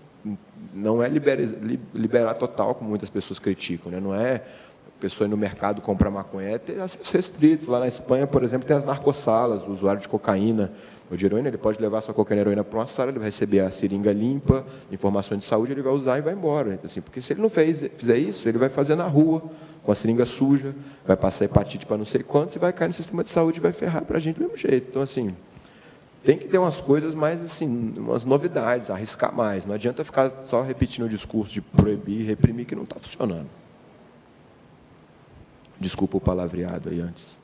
Não é liberar total, como muitas pessoas criticam, né? Não é a pessoa ir no mercado comprar maconha, é ter acessos restritos. Lá na Espanha, por exemplo, tem as narcossalas, o usuário de cocaína ou de heroína, ele pode levar sua cocaína e heroína para uma sala, ele vai receber a seringa limpa, informações de saúde, ele vai usar e vai embora. Então, assim, porque se ele não fizer isso, ele vai fazer na rua, com a seringa suja, vai passar hepatite para não sei quantos, e vai cair no sistema de saúde e vai ferrar para a gente do mesmo jeito. Então, assim, tem que ter umas coisas mais, assim, umas novidades, arriscar mais. Não adianta ficar só repetindo o discurso de proibir e reprimir, que não está funcionando. Desculpa o palavreado aí antes.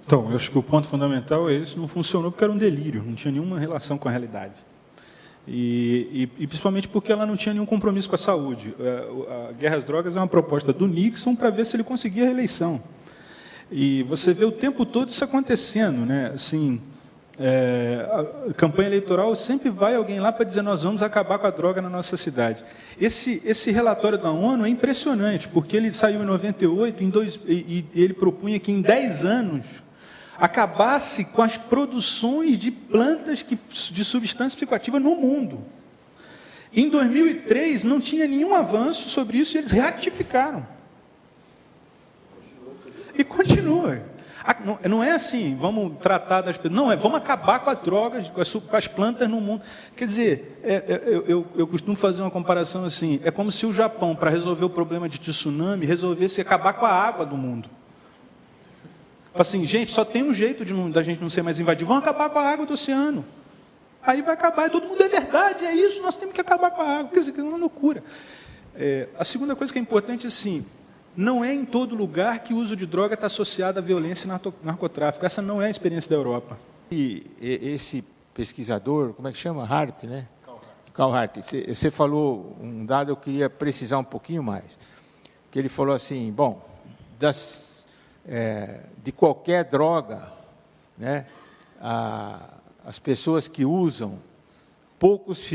Então, eu acho que o ponto fundamental é isso, não funcionou porque era um delírio, não tinha nenhuma relação com a realidade. E principalmente porque ela não tinha nenhum compromisso com a saúde. A guerra às drogas é uma proposta do Nixon para ver se ele conseguia a reeleição. E você vê o tempo todo isso acontecendo, né? Assim, a campanha eleitoral sempre vai alguém lá para dizer nós vamos acabar com a droga na nossa cidade. Esse relatório da ONU é impressionante, porque ele saiu em 98 e ele propunha que em 10 anos acabasse com as produções de plantas de substância psicoativa no mundo. Em 2003 não tinha nenhum avanço sobre isso e eles ratificaram. E continua. Não é assim, vamos tratar das pessoas. Não, vamos acabar com as drogas, com as plantas no mundo. Quer dizer, eu costumo fazer uma comparação assim, é como se o Japão, para resolver o problema de tsunami, resolvesse acabar com a água do mundo. Assim, gente, só tem um jeito da gente não ser mais invadido, vamos acabar com a água do oceano. Aí vai acabar, e todo mundo é verdade, é isso, nós temos que acabar com a água. Quer dizer, é uma loucura. A segunda coisa que é importante é assim, não é em todo lugar que o uso de droga está associado à violência e narcotráfico. Essa não é a experiência da Europa. E esse pesquisador, como é que chama? Hart, né? Carl Hart. Você falou um dado, eu queria precisar um pouquinho mais. Que ele falou assim, bom, de qualquer droga, né, as pessoas que usam, poucos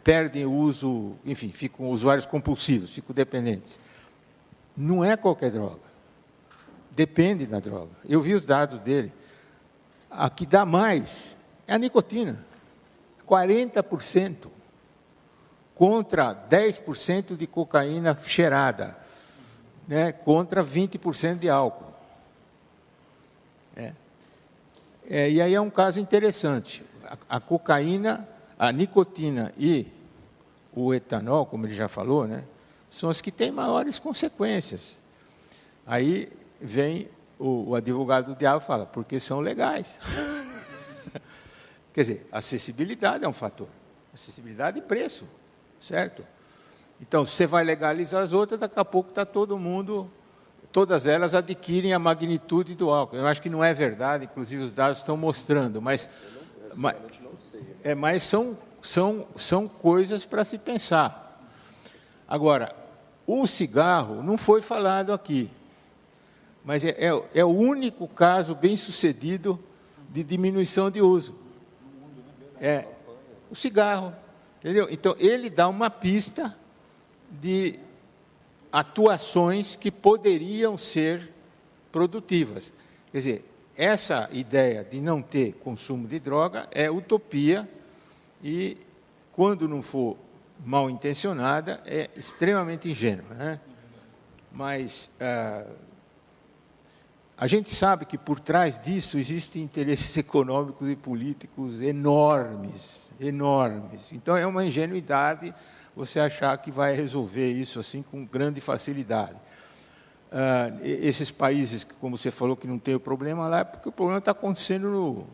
perdem o uso, enfim, ficam usuários compulsivos, ficam dependentes. Não é qualquer droga. Depende da droga. Eu vi os dados dele. A que dá mais é a nicotina. 40% contra 10% de cocaína cheirada, né, contra 20% de álcool. E aí é um caso interessante. A cocaína, a nicotina e o etanol, como ele já falou, né, são as que têm maiores consequências. Aí vem o advogado do diabo e fala, porque são legais. Quer dizer, acessibilidade é um fator. Acessibilidade e preço, certo? Então, se você vai legalizar as outras, daqui a pouco está todo mundo, todas elas adquirem a magnitude do álcool. Eu acho que não é verdade, inclusive os dados estão mostrando, mas são coisas para se pensar. Agora, o cigarro não foi falado aqui, mas é o único caso bem-sucedido de diminuição de uso. O cigarro, entendeu? Então, ele dá uma pista de atuações que poderiam ser produtivas. Quer dizer, essa ideia de não ter consumo de droga é utopia e, quando não for mal intencionada, é extremamente ingênua, né? Mas a gente sabe que por trás disso existem interesses econômicos e políticos enormes, enormes. Então é uma ingenuidade você achar que vai resolver isso assim com grande facilidade. Esses países, como você falou, que não tem o problema lá, é porque o problema está acontecendo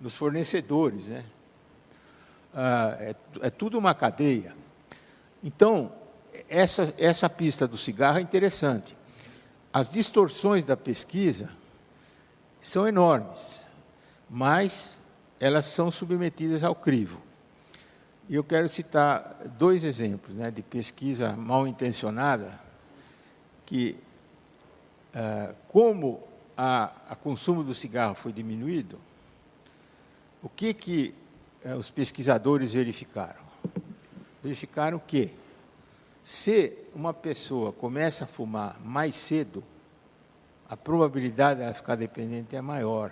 nos fornecedores, né? É tudo uma cadeia. Então, essa pista do cigarro é interessante. As distorções da pesquisa são enormes, mas elas são submetidas ao crivo. E eu quero citar 2 exemplos, né, de pesquisa mal intencionada, que, como o consumo do cigarro foi diminuído, o que os pesquisadores verificaram? Verificaram que, se uma pessoa começa a fumar mais cedo, a probabilidade de ela ficar dependente é maior.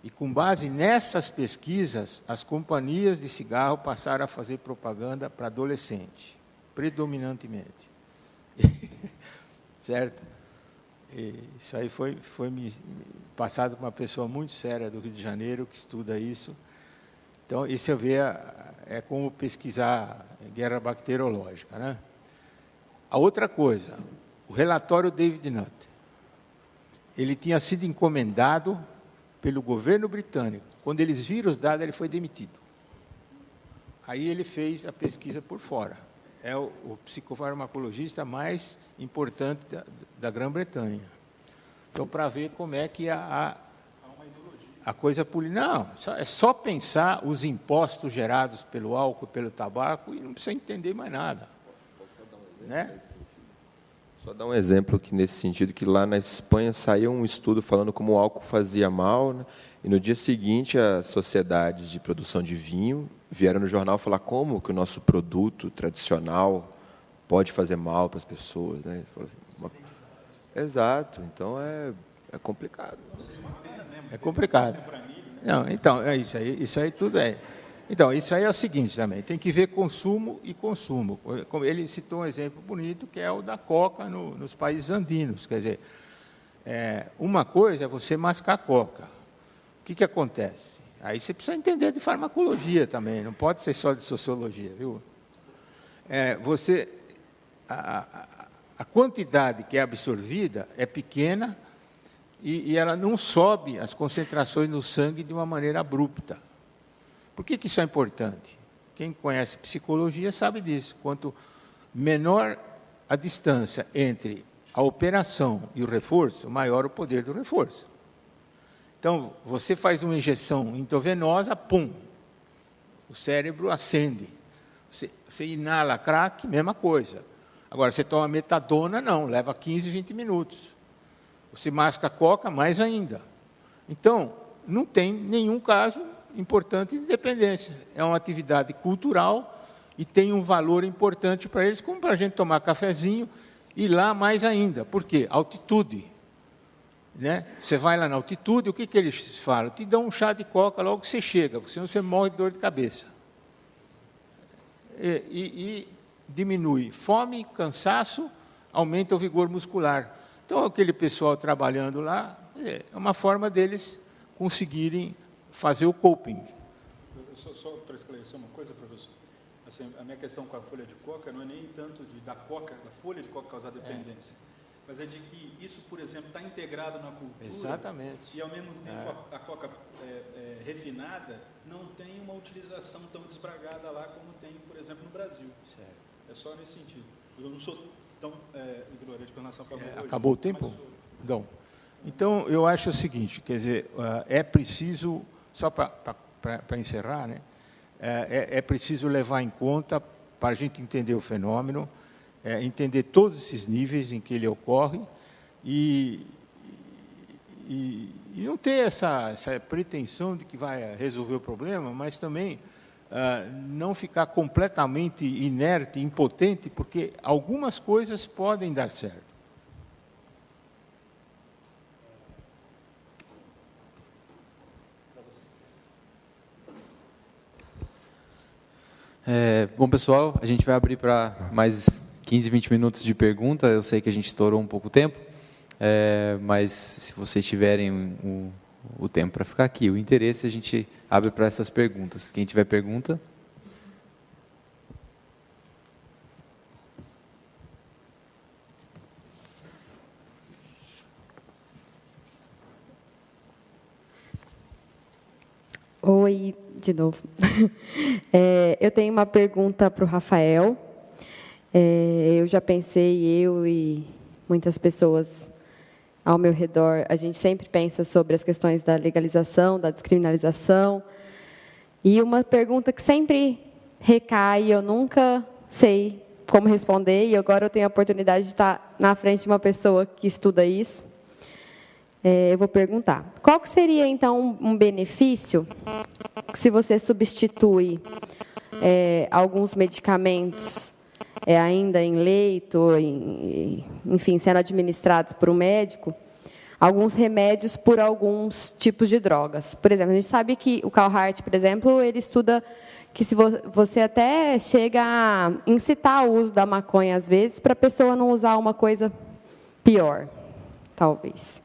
E, com base nessas pesquisas, as companhias de cigarro passaram a fazer propaganda para adolescente, predominantemente. Certo? E isso aí foi passado por uma pessoa muito séria do Rio de Janeiro, que estuda isso. Então, isso eu vejo é como pesquisar guerra bacteriológica, né? A outra coisa, o relatório David Nutt, ele tinha sido encomendado pelo governo britânico. Quando eles viram os dados, ele foi demitido. Aí ele fez a pesquisa por fora. É o psicofarmacologista mais importante da Grã-Bretanha. Então, para ver como é que a coisa política... Não, é só pensar os impostos gerados pelo álcool, pelo tabaco, e não precisa entender mais nada. Né? Só dar um exemplo que, nesse sentido, que lá na Espanha saiu um estudo falando como o álcool fazia mal, né? E no dia seguinte as sociedades de produção de vinho vieram no jornal falar como que o nosso produto tradicional pode fazer mal para as pessoas, né? Exato, então é complicado. É complicado. Não, então, é isso aí tudo é. Então, isso aí é o seguinte também, tem que ver consumo e consumo. Ele citou um exemplo bonito, que é o da coca nos países andinos. Quer dizer, uma coisa é você mascar coca. O que acontece? Aí você precisa entender de farmacologia também, não pode ser só de sociologia, viu? A quantidade que é absorvida é pequena e ela não sobe as concentrações no sangue de uma maneira abrupta. Por que isso é importante? Quem conhece psicologia sabe disso. Quanto menor a distância entre a operação e o reforço, maior o poder do reforço. Então, você faz uma injeção intravenosa, pum, o cérebro acende. Você inala crack, mesma coisa. Agora, você toma metadona, não, leva 15, 20 minutos. Você masca coca, mais ainda. Então, não tem nenhum caso importante de dependência. É uma atividade cultural e tem um valor importante para eles, como para a gente tomar cafezinho, e lá mais ainda. Por quê? Altitude. Né? Você vai lá na altitude, o que eles falam? Te dão um chá de coca logo que você chega, porque senão você morre de dor de cabeça. E diminui fome, cansaço, aumenta o vigor muscular. Então, aquele pessoal trabalhando lá, é uma forma deles conseguirem fazer o coping. Só para esclarecer uma coisa, professor. Assim, a minha questão com a folha de coca não é nem tanto da folha de coca causar dependência, mas é de que isso, por exemplo, está integrado na cultura. Exatamente. E, ao mesmo tempo, a coca refinada não tem uma utilização tão desbragada lá como tem, por exemplo, no Brasil. Certo. É só nesse sentido. Eu não sou tão ignorante com relação a favor. Acabou o tempo? Não. Então, eu acho o seguinte, quer dizer, é preciso, só para encerrar, né, é preciso levar em conta, para a gente entender o fenômeno, entender todos esses níveis em que ele ocorre e não ter essa pretensão de que vai resolver o problema, mas também não ficar completamente inerte, impotente, porque algumas coisas podem dar certo. Bom, pessoal, a gente vai abrir para mais 15, 20 minutos de pergunta. Eu sei que a gente estourou um pouco o tempo, mas se vocês tiverem o tempo para ficar aqui, o interesse, a gente abre para essas perguntas. Quem tiver pergunta... Oi, de novo. Eu tenho uma pergunta para o Rafael. Eu já pensei, eu e muitas pessoas ao meu redor, a gente sempre pensa sobre as questões da legalização, da descriminalização. E uma pergunta que sempre recai, eu nunca sei como responder, e agora eu tenho a oportunidade de estar na frente de uma pessoa que estuda isso. Eu vou perguntar, qual que seria, então, um benefício se você substitui alguns medicamentos ainda em leito, enfim, sendo administrados por um médico, alguns remédios por alguns tipos de drogas? Por exemplo, a gente sabe que o Carl Hart, por exemplo, ele estuda que se você até chega a incitar o uso da maconha, às vezes, para a pessoa não usar uma coisa pior, talvez.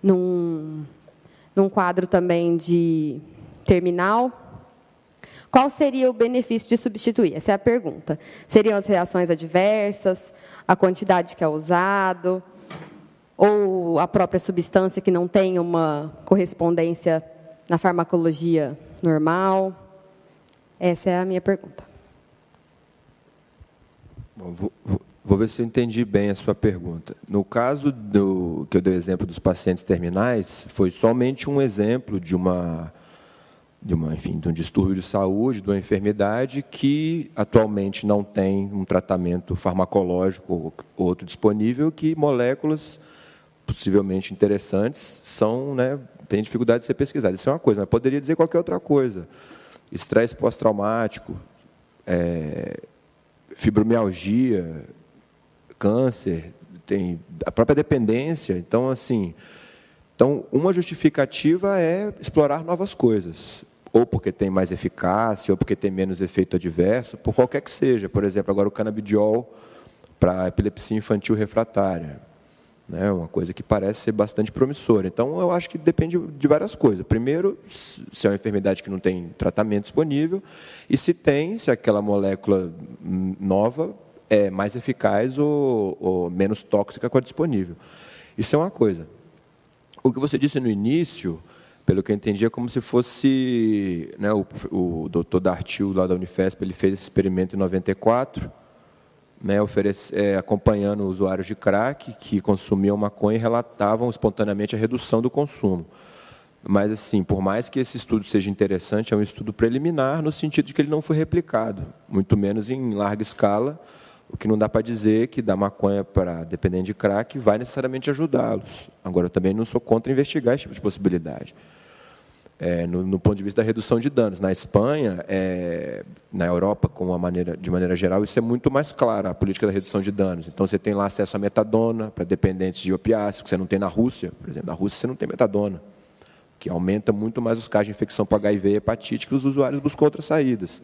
Num quadro também de terminal, qual seria o benefício de substituir? Essa é a pergunta. Seriam as reações adversas, a quantidade que é usado, ou a própria substância que não tem uma correspondência na farmacologia normal? Essa é a minha pergunta. Bom, vou ver se eu entendi bem a sua pergunta. No caso que eu dei o exemplo dos pacientes terminais, foi somente um exemplo de um distúrbio de saúde, de uma enfermidade que atualmente não tem um tratamento farmacológico ou outro disponível, que moléculas possivelmente interessantes têm dificuldade de ser pesquisadas. Isso é uma coisa, mas poderia dizer qualquer outra coisa. Estresse pós-traumático, fibromialgia, câncer, tem a própria dependência. Então, uma justificativa é explorar novas coisas, ou porque tem mais eficácia, ou porque tem menos efeito adverso, por qualquer que seja. Por exemplo, agora o canabidiol para epilepsia infantil refratária, né? Uma coisa que parece ser bastante promissora. Então, eu acho que depende de várias coisas. Primeiro, se é uma enfermidade que não tem tratamento disponível, e se aquela molécula nova é mais eficaz ou menos tóxica com a disponível. Isso é uma coisa. O que você disse no início, pelo que eu entendi, é como se fosse, né, o doutor Dartil, lá da Unifesp, ele fez esse experimento em 94, né, acompanhando usuários de crack que consumiam maconha e relatavam espontaneamente a redução do consumo. Mas, assim, por mais que esse estudo seja interessante, é um estudo preliminar no sentido de que ele não foi replicado, muito menos em larga escala, o que não dá para dizer que dar maconha para dependente de crack vai necessariamente ajudá-los. Agora, eu também não sou contra investigar esse tipo de possibilidade. No ponto de vista da redução de danos. Na Espanha, na Europa, de maneira geral, isso é muito mais claro, a política da redução de danos. Então, você tem lá acesso a metadona para dependentes de opiáceos, que você não tem na Rússia. Por exemplo, na Rússia você não tem metadona, que aumenta muito mais os casos de infecção por HIV e hepatite, que os usuários buscam outras saídas.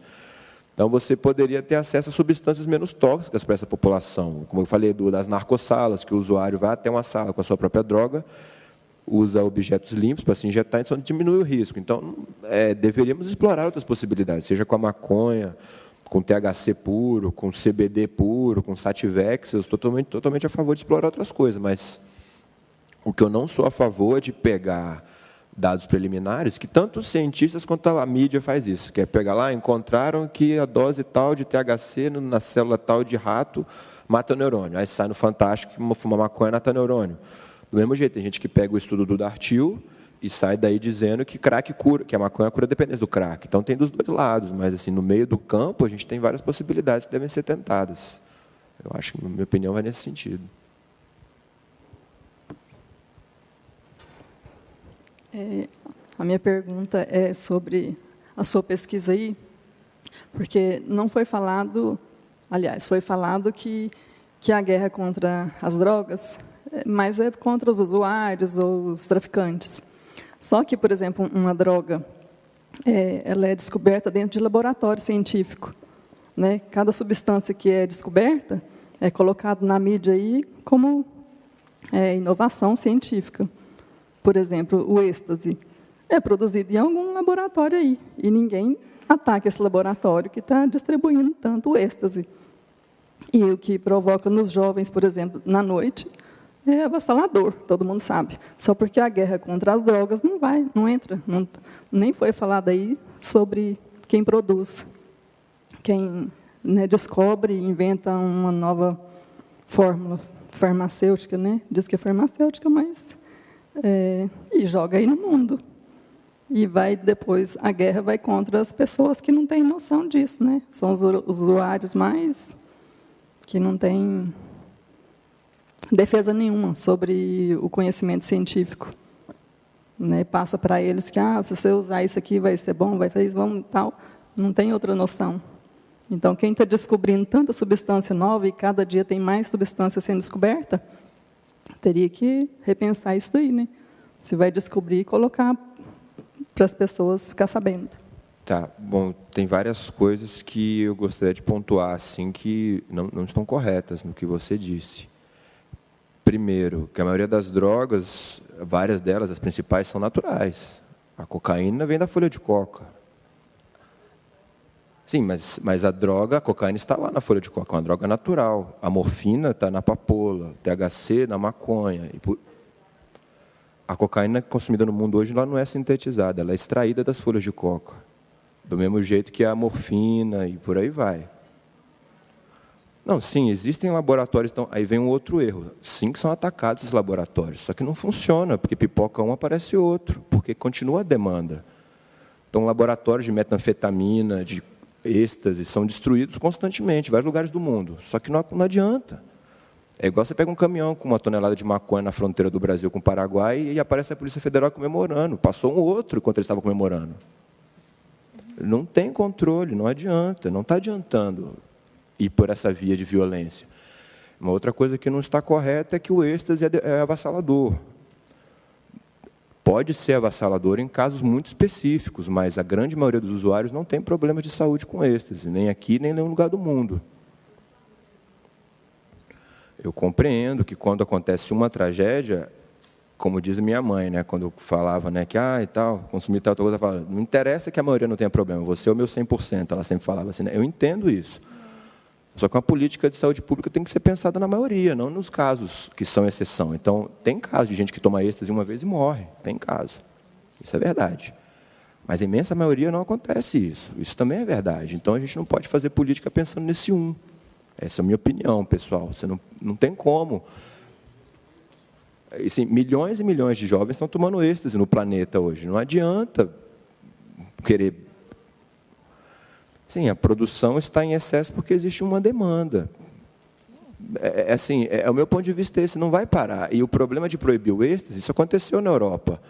Então, você poderia ter acesso a substâncias menos tóxicas para essa população. Como eu falei, das narcossalas, que o usuário vai até uma sala com a sua própria droga, usa objetos limpos para se injetar, então diminui o risco. Então, deveríamos explorar outras possibilidades, seja com a maconha, com THC puro, com CBD puro, com Sativex. Eu estou totalmente a favor de explorar outras coisas, mas o que eu não sou a favor é de pegar dados preliminares, que tanto os cientistas quanto a mídia faz isso, que é pegar lá, encontraram que a dose tal de THC na célula tal de rato mata neurônio. Aí sai no Fantástico que fumar maconha mata neurônio. Do mesmo jeito, tem gente que pega o estudo do Dartil e sai daí dizendo que crack cura, que a maconha cura a dependência do crack. Então, tem dos dois lados, mas assim, no meio do campo, a gente tem várias possibilidades que devem ser tentadas. Eu acho que, na minha opinião, vai nesse sentido. A minha pergunta é sobre a sua pesquisa aí, porque não foi falado, aliás, foi falado que a guerra contra as drogas, mas é contra os usuários ou os traficantes. Só que, por exemplo, uma droga, ela é descoberta dentro de laboratório científico, né? Cada substância que é descoberta é colocada na mídia aí como inovação científica. Por exemplo, o êxtase é produzido em algum laboratório aí, e ninguém ataca esse laboratório que está distribuindo tanto o êxtase. E o que provoca nos jovens, por exemplo, na noite, é avassalador, todo mundo sabe. Só porque a guerra contra as drogas não entra, nem foi falado aí sobre quem produz, quem descobre, inventa uma nova fórmula farmacêutica, diz que é farmacêutica, mas e joga aí no mundo. E depois a guerra vai contra as pessoas que não têm noção disso, São os usuários mais que não têm defesa nenhuma sobre o conhecimento científico. Passa para eles que se você usar isso aqui vai ser bom, vai fazer isso, vamos e tal. Não tem outra noção. Então, quem está descobrindo tanta substância nova e cada dia tem mais substância sendo descoberta, teria que repensar isso daí, Se vai descobrir e colocar para as pessoas ficar sabendo. Tá, bom, tem várias coisas que eu gostaria de pontuar, assim, que não estão corretas no que você disse. Primeiro, que a maioria das drogas, várias delas, as principais, são naturais. A cocaína vem da folha de coca. Sim, mas a cocaína está lá na folha de coca, é uma droga natural. A morfina está na papoula, THC na maconha. A cocaína consumida no mundo hoje ela não é sintetizada, ela é extraída das folhas de coca. Do mesmo jeito que a morfina e por aí vai. Não, sim, existem laboratórios, então, aí vem um outro erro. Sim que são atacados esses laboratórios, só que não funciona, porque pipoca um, aparece outro, porque continua a demanda. Então, laboratórios de metanfetamina, de êxtase, são destruídos constantemente, em vários lugares do mundo, só que não adianta. É igual você pega um caminhão com 1 tonelada de maconha na fronteira do Brasil com o Paraguai e aparece a Polícia Federal comemorando. Passou um outro enquanto eles estavam comemorando. Não tem controle, não adianta, não está adiantando ir por essa via de violência. Uma outra coisa que não está correta é que o êxtase é avassalador. Pode ser avassalador em casos muito específicos, mas a grande maioria dos usuários não tem problema de saúde com êxtase, nem aqui, nem em nenhum lugar do mundo. Eu compreendo que quando acontece uma tragédia, como diz minha mãe, quando eu falava que e tal, consumir tal coisa, ela falava, não interessa que a maioria não tenha problema, você é o meu 100%, ela sempre falava assim, eu entendo isso. Só que uma política de saúde pública tem que ser pensada na maioria, não nos casos que são exceção. Então, tem casos de gente que toma êxtase uma vez e morre, tem caso. Isso é verdade. Mas a imensa maioria não acontece isso. Isso também é verdade. Então, a gente não pode fazer política pensando nesse um. Essa é a minha opinião, pessoal. Você não tem como. Assim, milhões e milhões de jovens estão tomando êxtase no planeta hoje. Não adianta querer... Sim, a produção está em excesso porque existe uma demanda. Assim, o meu ponto de vista esse, não vai parar. E o problema de proibir o êxtase, isso aconteceu na Europa.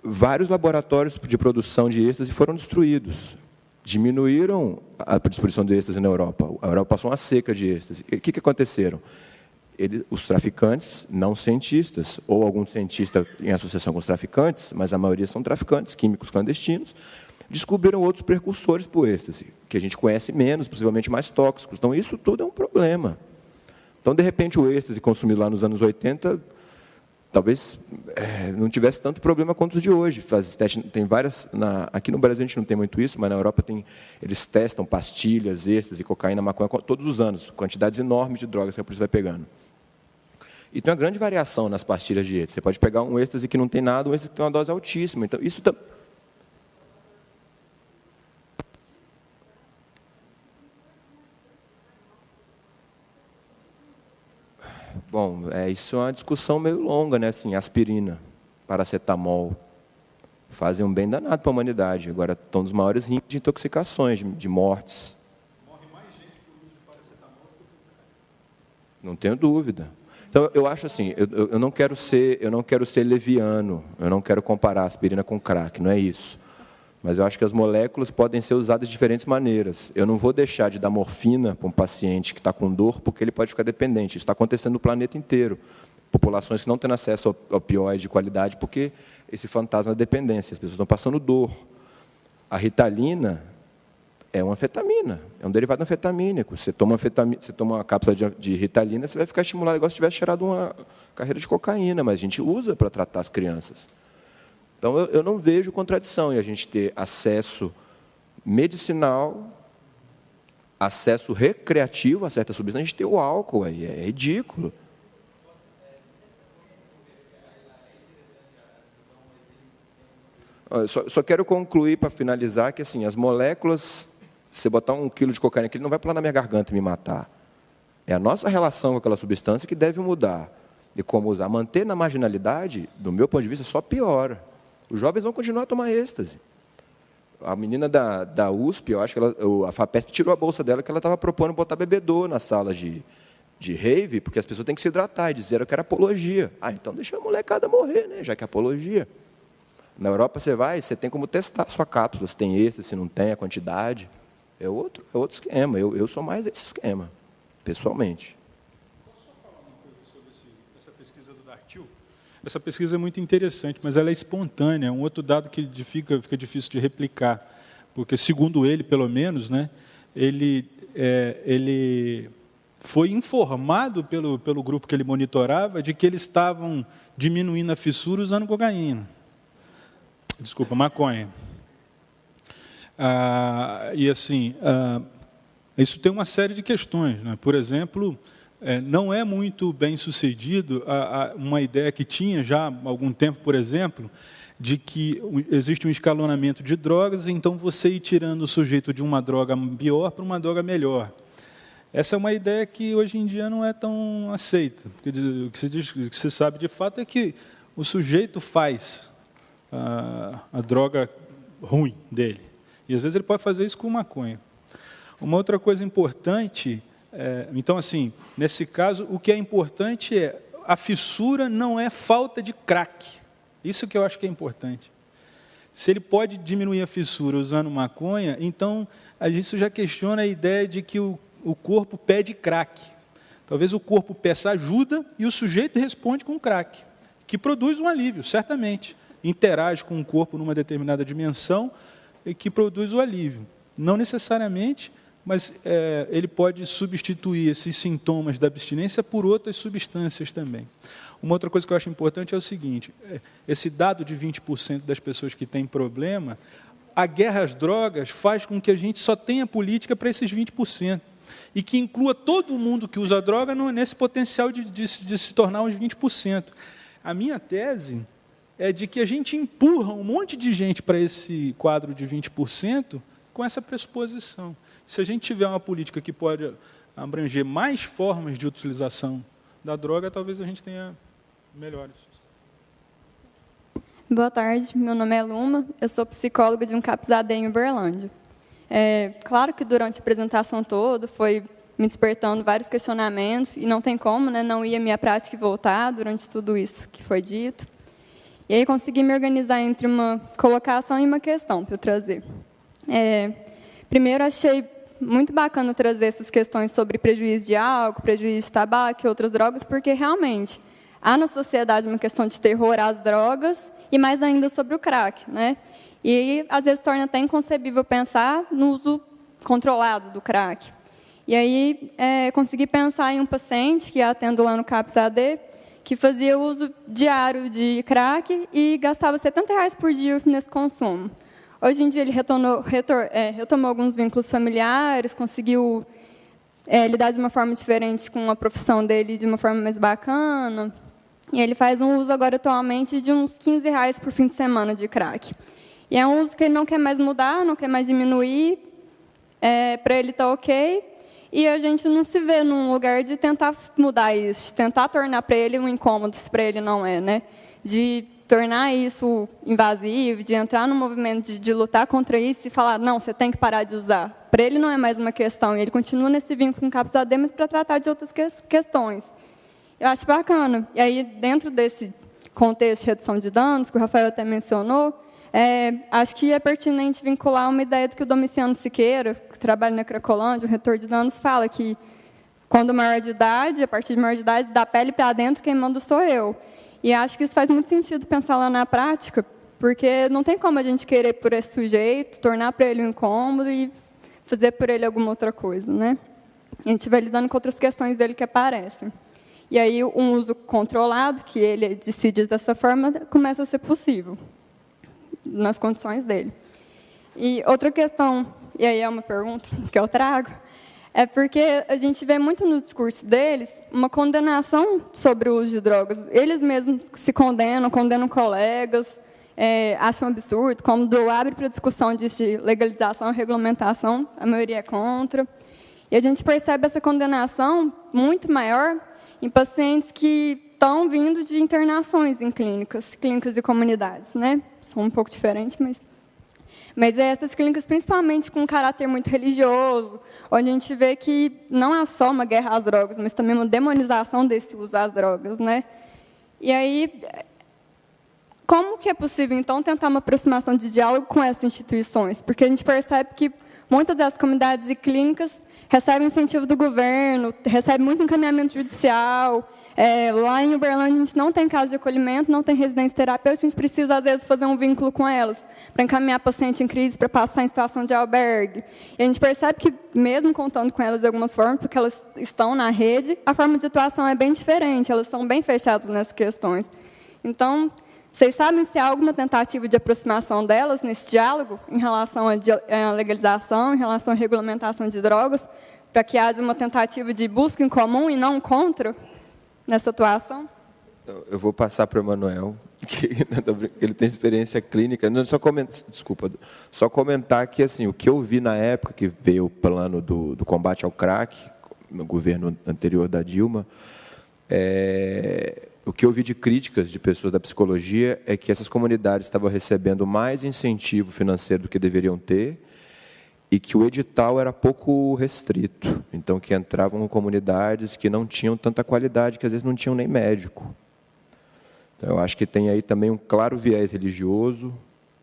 Vários laboratórios de produção de êxtase foram destruídos. Diminuíram a distribuição de êxtase na Europa. A Europa passou uma seca de êxtase. O que aconteceram? Os traficantes, não cientistas, ou algum cientista em associação com os traficantes, mas a maioria são traficantes químicos clandestinos, descobriram outros precursores para o êxtase, que a gente conhece menos, possivelmente mais tóxicos. Então, isso tudo é um problema. Então, de repente, o êxtase consumido lá nos anos 80, talvez não tivesse tanto problema quanto os de hoje. Tem várias, aqui no Brasil a gente não tem muito isso, mas na Europa eles testam pastilhas, êxtase, cocaína, maconha, todos os anos, quantidades enormes de drogas que a polícia vai pegando. E tem uma grande variação nas pastilhas de êxtase. Você pode pegar um êxtase que não tem nada, um êxtase que tem uma dose altíssima. Então, isso também... Bom, isso é uma discussão meio longa, né? Assim, aspirina, paracetamol, fazem um bem danado para a humanidade. Agora, estão nos maiores índices de intoxicações, de mortes. Morre mais gente por uso de paracetamol do que... Não tenho dúvida. Então, eu acho assim, eu não quero ser leviano, eu não quero comparar aspirina com crack, não é isso. Mas eu acho que as moléculas podem ser usadas de diferentes maneiras. Eu não vou deixar de dar morfina para um paciente que está com dor, porque ele pode ficar dependente. Isso está acontecendo no planeta inteiro. Populações que não têm acesso a opioides de qualidade, porque esse fantasma da dependência, as pessoas estão passando dor. A Ritalina é uma anfetamina, é um derivado anfetamínico. Você toma uma cápsula de Ritalina, você vai ficar estimulado igual se tivesse cheirado uma carreira de cocaína, mas a gente usa para tratar as crianças. Então, eu não vejo contradição em a gente ter acesso medicinal, acesso recreativo a certas substâncias, a gente ter o álcool aí, é ridículo. Só quero concluir, para finalizar, que assim, as moléculas, se você botar 1 quilo de cocaína aqui, ele não vai pular na minha garganta e me matar. É a nossa relação com aquela substância que deve mudar. E como usar. Manter na marginalidade, do meu ponto de vista, só piora. Os jovens vão continuar a tomar êxtase. A menina da USP, eu acho que a FAPESP tirou a bolsa dela, que ela estava propondo botar bebedor na sala de rave, porque as pessoas têm que se hidratar, e disseram que era apologia. Então deixa a molecada morrer, né, já que é apologia. Na Europa você tem como testar a sua cápsula, se tem êxtase, se não tem, a quantidade. É outro esquema. Eu sou mais desse esquema, pessoalmente. Essa pesquisa é muito interessante, mas ela é espontânea. É um outro dado que fica difícil de replicar, porque, segundo ele, pelo menos, né, ele foi informado pelo grupo que ele monitorava de que eles estavam diminuindo a fissura usando cocaína. Desculpa, maconha. E, assim, isso tem uma série de questões, né? Por exemplo... não é muito bem sucedido uma ideia que tinha já há algum tempo, por exemplo, de que existe um escalonamento de drogas, então você ir tirando o sujeito de uma droga pior para uma droga melhor. Essa é uma ideia que hoje em dia não é tão aceita. O que se sabe de fato é que o sujeito faz a droga ruim dele. E às vezes ele pode fazer isso com maconha. Uma outra coisa importante... então, assim, nesse caso, o que é importante é a fissura não é falta de crack. Isso que eu acho que é importante. Se ele pode diminuir a fissura usando maconha, então isso já questiona a ideia de que o corpo pede crack. Talvez o corpo peça ajuda e o sujeito responde com crack, que produz um alívio, certamente. Interage com o corpo numa determinada dimensão e que produz o alívio. Não necessariamente... mas ele pode substituir esses sintomas da abstinência por outras substâncias também. Uma outra coisa que eu acho importante é o seguinte, esse dado de 20% das pessoas que têm problema, a guerra às drogas faz com que a gente só tenha política para esses 20%, e que inclua todo mundo que usa droga nesse potencial de se tornar uns 20%. A minha tese é de que a gente empurra um monte de gente para esse quadro de 20%, com essa pressuposição. Se a gente tiver uma política que pode abranger mais formas de utilização da droga, talvez a gente tenha melhores. Boa tarde, meu nome é Luma, eu sou psicóloga de um CAPS-AD em Uberlândia. Claro que durante a apresentação toda foi me despertando vários questionamentos, e não tem como, né, não ir a minha prática e voltar durante tudo isso que foi dito. E aí consegui me organizar entre uma colocação e uma questão para eu trazer. Primeiro, achei muito bacana trazer essas questões sobre prejuízo de álcool, prejuízo de tabaco e outras drogas, porque realmente há na sociedade uma questão de terror às drogas e mais ainda sobre o crack, né? E às vezes torna até inconcebível pensar no uso controlado do crack. E aí consegui pensar em um paciente que atendo lá no CAPS-AD, que fazia uso diário de crack e gastava R$70 por dia nesse consumo. Hoje em dia ele retomou alguns vínculos familiares, conseguiu lidar de uma forma diferente com a profissão dele, de uma forma mais bacana. E ele faz um uso agora atualmente de uns R$15 por fim de semana de crack. E é um uso que ele não quer mais mudar, não quer mais diminuir, para ele está ok. E a gente não se vê num lugar de tentar mudar isso, de tentar tornar para ele um incômodo, se para ele não é, né? De tornar isso invasivo, de entrar no movimento de lutar contra isso e falar, não, você tem que parar de usar. Para ele não é mais uma questão, ele continua nesse vínculo com o CAPS-AD, mas para tratar de outras questões. Eu acho bacana. E aí, dentro desse contexto de redução de danos, que o Rafael até mencionou, acho que é pertinente vincular uma ideia do que o Domiciano Siqueira, que trabalha na Cracolândia, o retor de danos, fala que quando maior de idade, a partir de maior de idade, da pele para dentro, quem manda sou eu. E acho que isso faz muito sentido pensar lá na prática, porque não tem como a gente querer por esse sujeito, tornar para ele um incômodo e fazer por ele alguma outra coisa, né? A gente vai lidando com outras questões dele que aparecem. E aí, um uso controlado, que ele decide dessa forma, começa a ser possível, nas condições dele. E outra questão, e aí é uma pergunta que eu trago, é porque a gente vê muito no discurso deles uma condenação sobre o uso de drogas. Eles mesmos se condenam colegas, acham absurdo, quando abre para discussão de legalização e regulamentação, a maioria é contra. E a gente percebe essa condenação muito maior em pacientes que estão vindo de internações em clínicas e comunidades, né? São um pouco diferentes, mas essas clínicas, principalmente com um caráter muito religioso, onde a gente vê que não é só uma guerra às drogas, mas também uma demonização desse uso às drogas, né? E aí, como que é possível, então, tentar uma aproximação de diálogo com essas instituições? Porque a gente percebe que muitas das comunidades e clínicas recebem incentivo do governo, recebem muito encaminhamento judicial. Lá em Uberlândia, a gente não tem casa de acolhimento, não tem residência terapêutica, a gente precisa, às vezes, fazer um vínculo com elas, para encaminhar paciente em crise, para passar em situação de albergue. E a gente percebe que, mesmo contando com elas de algumas formas, porque elas estão na rede, a forma de atuação é bem diferente, elas são bem fechadas nessas questões. Então, vocês sabem se há alguma tentativa de aproximação delas nesse diálogo, em relação à legalização, em relação à regulamentação de drogas, para que haja uma tentativa de busca em comum e não contra nessa atuação? Eu vou passar para o Emanuel, que ele tem experiência clínica. Não, só comentar que assim, o que eu vi na época que veio o plano do combate ao crack, no governo anterior da Dilma, o que eu vi de críticas de pessoas da psicologia é que essas comunidades estavam recebendo mais incentivo financeiro do que deveriam ter e que o edital era pouco restrito. Então, que entravam comunidades que não tinham tanta qualidade, que às vezes não tinham nem médico. Então, eu acho que tem aí também um claro viés religioso,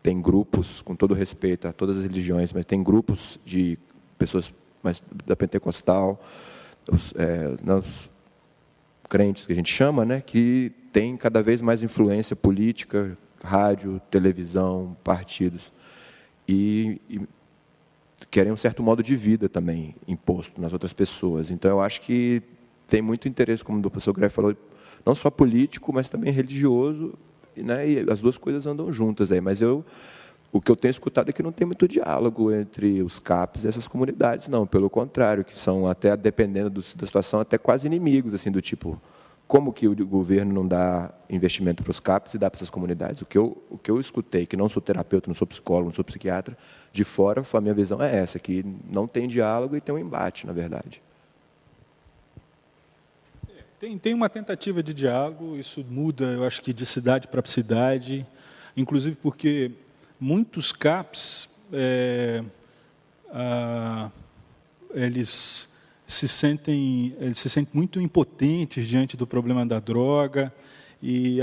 tem grupos, com todo respeito a todas as religiões, mas tem grupos de pessoas mais da pentecostal, os crentes que a gente chama, né, que tem cada vez mais influência política, rádio, televisão, partidos, e querem um certo modo de vida também imposto nas outras pessoas. Então, eu acho que tem muito interesse, como o professor Greff falou, não só político, mas também religioso, né, e as duas coisas andam juntas aí. Mas o que eu tenho escutado é que não tem muito diálogo entre os CAPs e essas comunidades, não. Pelo contrário, que são, até dependendo da situação, até quase inimigos, assim, do tipo, como que o governo não dá investimento para os CAPs e dá para essas comunidades? O que eu escutei, que não sou terapeuta, não sou psicólogo, não sou psiquiatra, de fora, a minha visão é essa, que não tem diálogo e tem um embate, na verdade. Tem uma tentativa de diálogo, isso muda, eu acho que de cidade para cidade, inclusive porque muitos CAPs, eles se sentem muito impotentes diante do problema da droga, e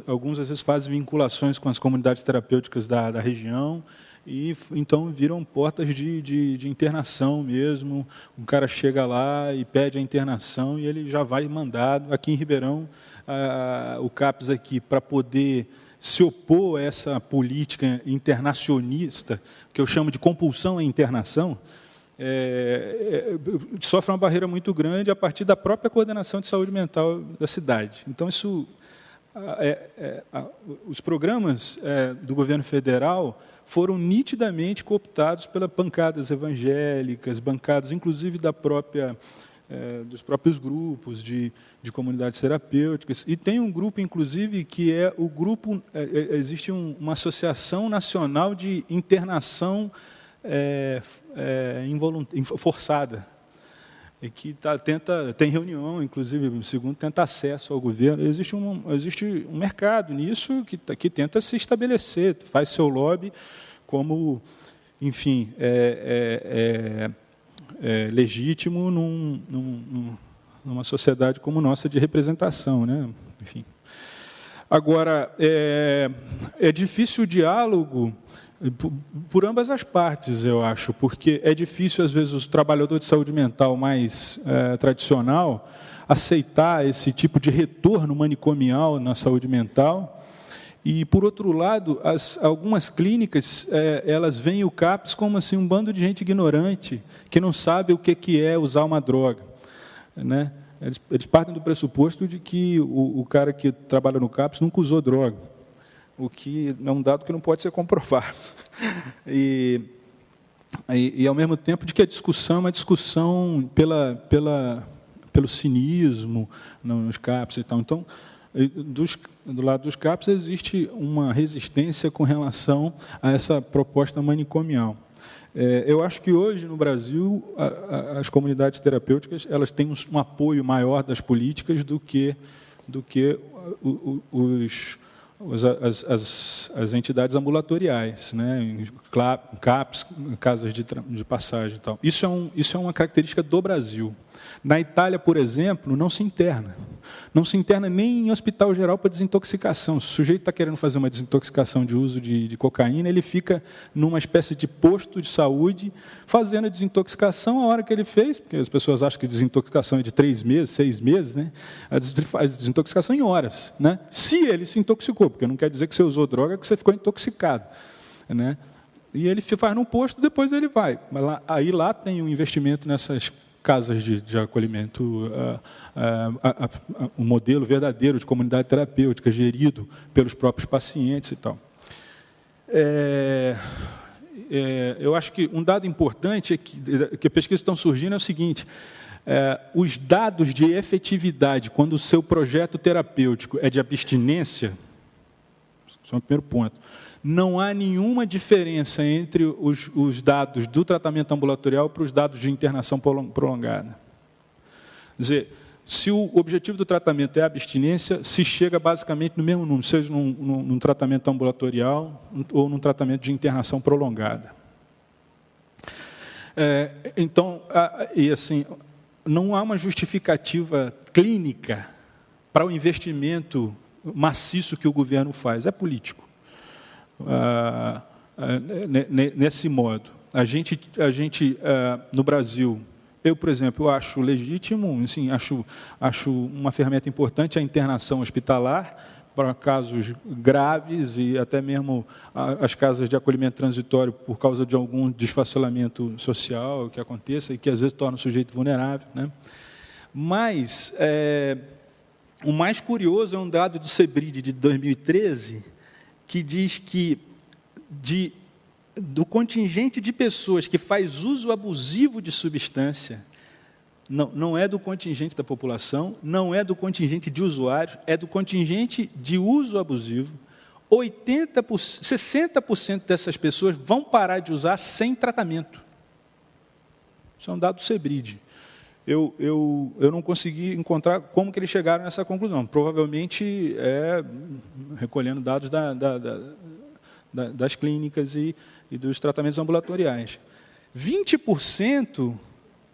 alguns às vezes fazem vinculações com as comunidades terapêuticas da região, e então viram portas de internação mesmo. O cara chega lá e pede a internação e ele já vai mandado. Aqui em Ribeirão, o CAPS aqui, para poder se opor a essa política internacionista, que eu chamo de compulsão à internação, sofre uma barreira muito grande a partir da própria coordenação de saúde mental da cidade. Então, os programas do governo federal foram nitidamente cooptados pelas bancadas evangélicas, bancadas inclusive dos próprios grupos de comunidades terapêuticas. E tem um grupo, inclusive, que é o grupo... existe uma associação nacional de internação forçada, e que tem reunião, inclusive, segundo, tenta acesso ao governo. Existe um mercado nisso que tenta se estabelecer, faz seu lobby como, enfim, legítimo numa sociedade como nossa de representação, né? Enfim. Agora, é difícil o diálogo por ambas as partes, eu acho, porque é difícil, às vezes, o trabalhador de saúde mental mais tradicional aceitar esse tipo de retorno manicomial na saúde mental. E, por outro lado, algumas clínicas, elas veem o CAPS como assim, um bando de gente ignorante, que não sabe o que é usar uma droga, né? Eles partem do pressuposto de que o cara que trabalha no CAPS nunca usou droga, o que é um dado que não pode ser comprovado. E ao mesmo tempo, de que a discussão é uma discussão pelo cinismo nos CAPs e tal. Então, do lado dos CAPs, existe uma resistência com relação a essa proposta manicomial. Eu acho que hoje, no Brasil, as comunidades terapêuticas elas têm um apoio maior das políticas do que as entidades ambulatoriais, né? CAPs, casas de passagem e tal. Isso é uma característica do Brasil. Na Itália, por exemplo, não se interna. Não se interna nem em hospital geral para desintoxicação. Se o sujeito está querendo fazer uma desintoxicação de uso de cocaína, ele fica numa espécie de posto de saúde, fazendo a desintoxicação a hora que ele fez, porque as pessoas acham que desintoxicação é de 3 meses, 6 meses, né? Ele faz desintoxicação em horas, né? Se ele se intoxicou, porque não quer dizer que você usou droga, que você ficou intoxicado, né? E ele faz num posto, depois ele vai. Mas lá tem um investimento nessas casas de acolhimento, um modelo verdadeiro de comunidade terapêutica, gerido pelos próprios pacientes e tal. Eu acho que um dado importante é que pesquisas estão surgindo é o seguinte: os dados de efetividade, quando o seu projeto terapêutico é de abstinência, esse é o primeiro ponto. Não há nenhuma diferença entre os dados do tratamento ambulatorial para os dados de internação prolongada. Quer dizer, se o objetivo do tratamento é a abstinência, se chega basicamente no mesmo número, seja num tratamento ambulatorial ou num tratamento de internação prolongada. Então, não há uma justificativa clínica para o investimento maciço que o governo faz, é político. Nesse modo, a gente no Brasil, eu, por exemplo, acho legítimo, assim, acho uma ferramenta importante a internação hospitalar para casos graves e até mesmo as casas de acolhimento transitório por causa de algum desfacelamento social que aconteça e que às vezes torna o sujeito vulnerável, né? Mas o mais curioso é um dado do CEBRID de 2013 que diz que do contingente de pessoas que faz uso abusivo de substância, Não é do contingente da população, não é do contingente de usuários, é do contingente de uso abusivo. 60% dessas pessoas vão parar de usar sem tratamento. Isso é um dado do CEBRID. Eu não consegui encontrar como que eles chegaram nessa conclusão. Provavelmente recolhendo dados das clínicas e dos tratamentos ambulatoriais. 20%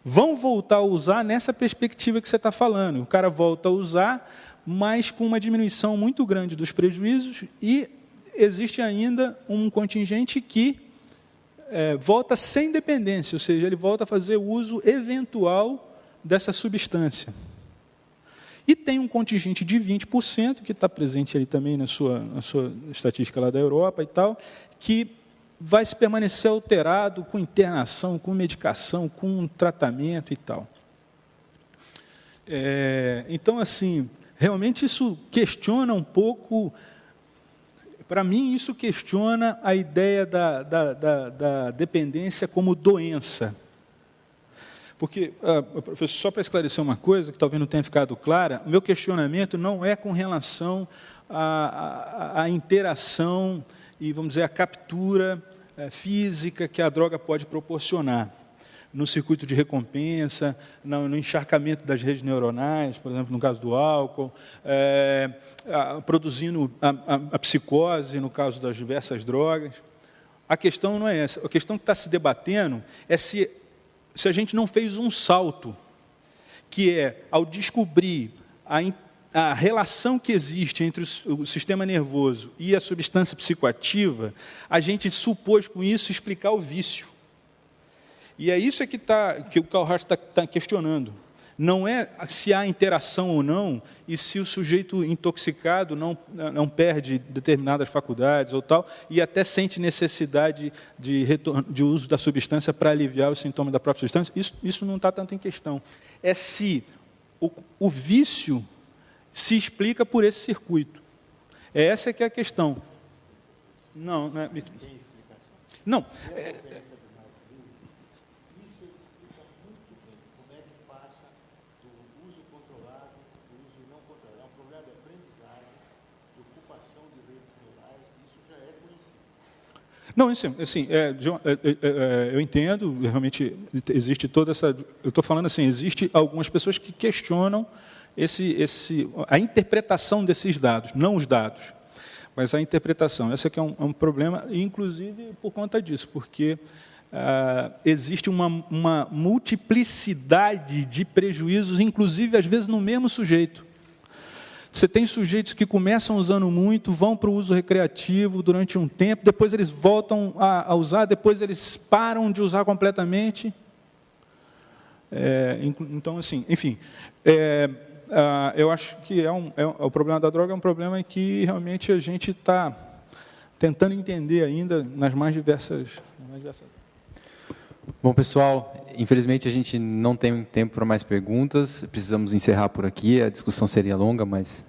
vão voltar a usar nessa perspectiva que você está falando. O cara volta a usar, mas com uma diminuição muito grande dos prejuízos, e existe ainda um contingente que volta sem dependência, ou seja, ele volta a fazer uso eventual dessa substância. E tem um contingente de 20%, que está presente ali também na sua estatística lá da Europa e tal, que vai se permanecer alterado com internação, com medicação, com tratamento e tal. Então, assim, realmente isso questiona um pouco, para mim, isso questiona a ideia da dependência como doença. Porque, professor, só para esclarecer uma coisa, que talvez não tenha ficado clara, o meu questionamento não é com relação à interação e, vamos dizer, a captura física que a droga pode proporcionar no circuito de recompensa, no encharcamento das redes neuronais, por exemplo, no caso do álcool, produzindo a psicose, no caso das diversas drogas. A questão não é essa. A questão que está se debatendo é se a gente não fez um salto, que é, ao descobrir a relação que existe entre o sistema nervoso e a substância psicoativa, a gente supôs com isso explicar o vício. E é isso que o Carl Hart está questionando. Não é se há interação ou não, e se o sujeito intoxicado não perde determinadas faculdades ou tal, e até sente necessidade de uso da substância para aliviar os sintomas da própria substância. Isso não está tanto em questão. É se o vício se explica por esse circuito. Essa que é a questão. Não é... Não. Não, assim, eu entendo, realmente existe toda essa... Eu estou falando assim, existe algumas pessoas que questionam a interpretação desses dados, não os dados, mas a interpretação. Esse aqui é um problema, inclusive por conta disso, porque existe uma multiplicidade de prejuízos, inclusive às vezes no mesmo sujeito. Você tem sujeitos que começam usando muito, vão para o uso recreativo durante um tempo, depois eles voltam a usar, depois eles param de usar completamente. Então, assim, enfim, eu acho que o problema da droga é um problema em que realmente a gente está tentando entender ainda nas mais diversas... Bom, pessoal, infelizmente a gente não tem tempo para mais perguntas, precisamos encerrar por aqui, a discussão seria longa, mas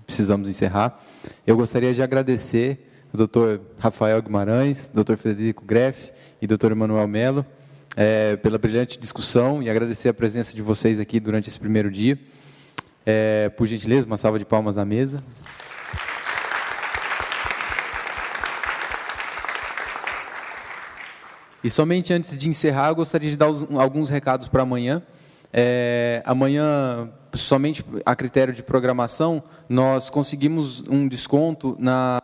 precisamos encerrar. Eu gostaria de agradecer o Dr. Rafael Guimarães, Dr. Frederico Greff e Dr. Emanuel Melo pela brilhante discussão e agradecer a presença de vocês aqui durante esse primeiro dia. Por gentileza, uma salva de palmas na mesa. E somente antes de encerrar, eu gostaria de dar alguns recados para amanhã. Amanhã, somente a critério de programação, nós conseguimos um desconto na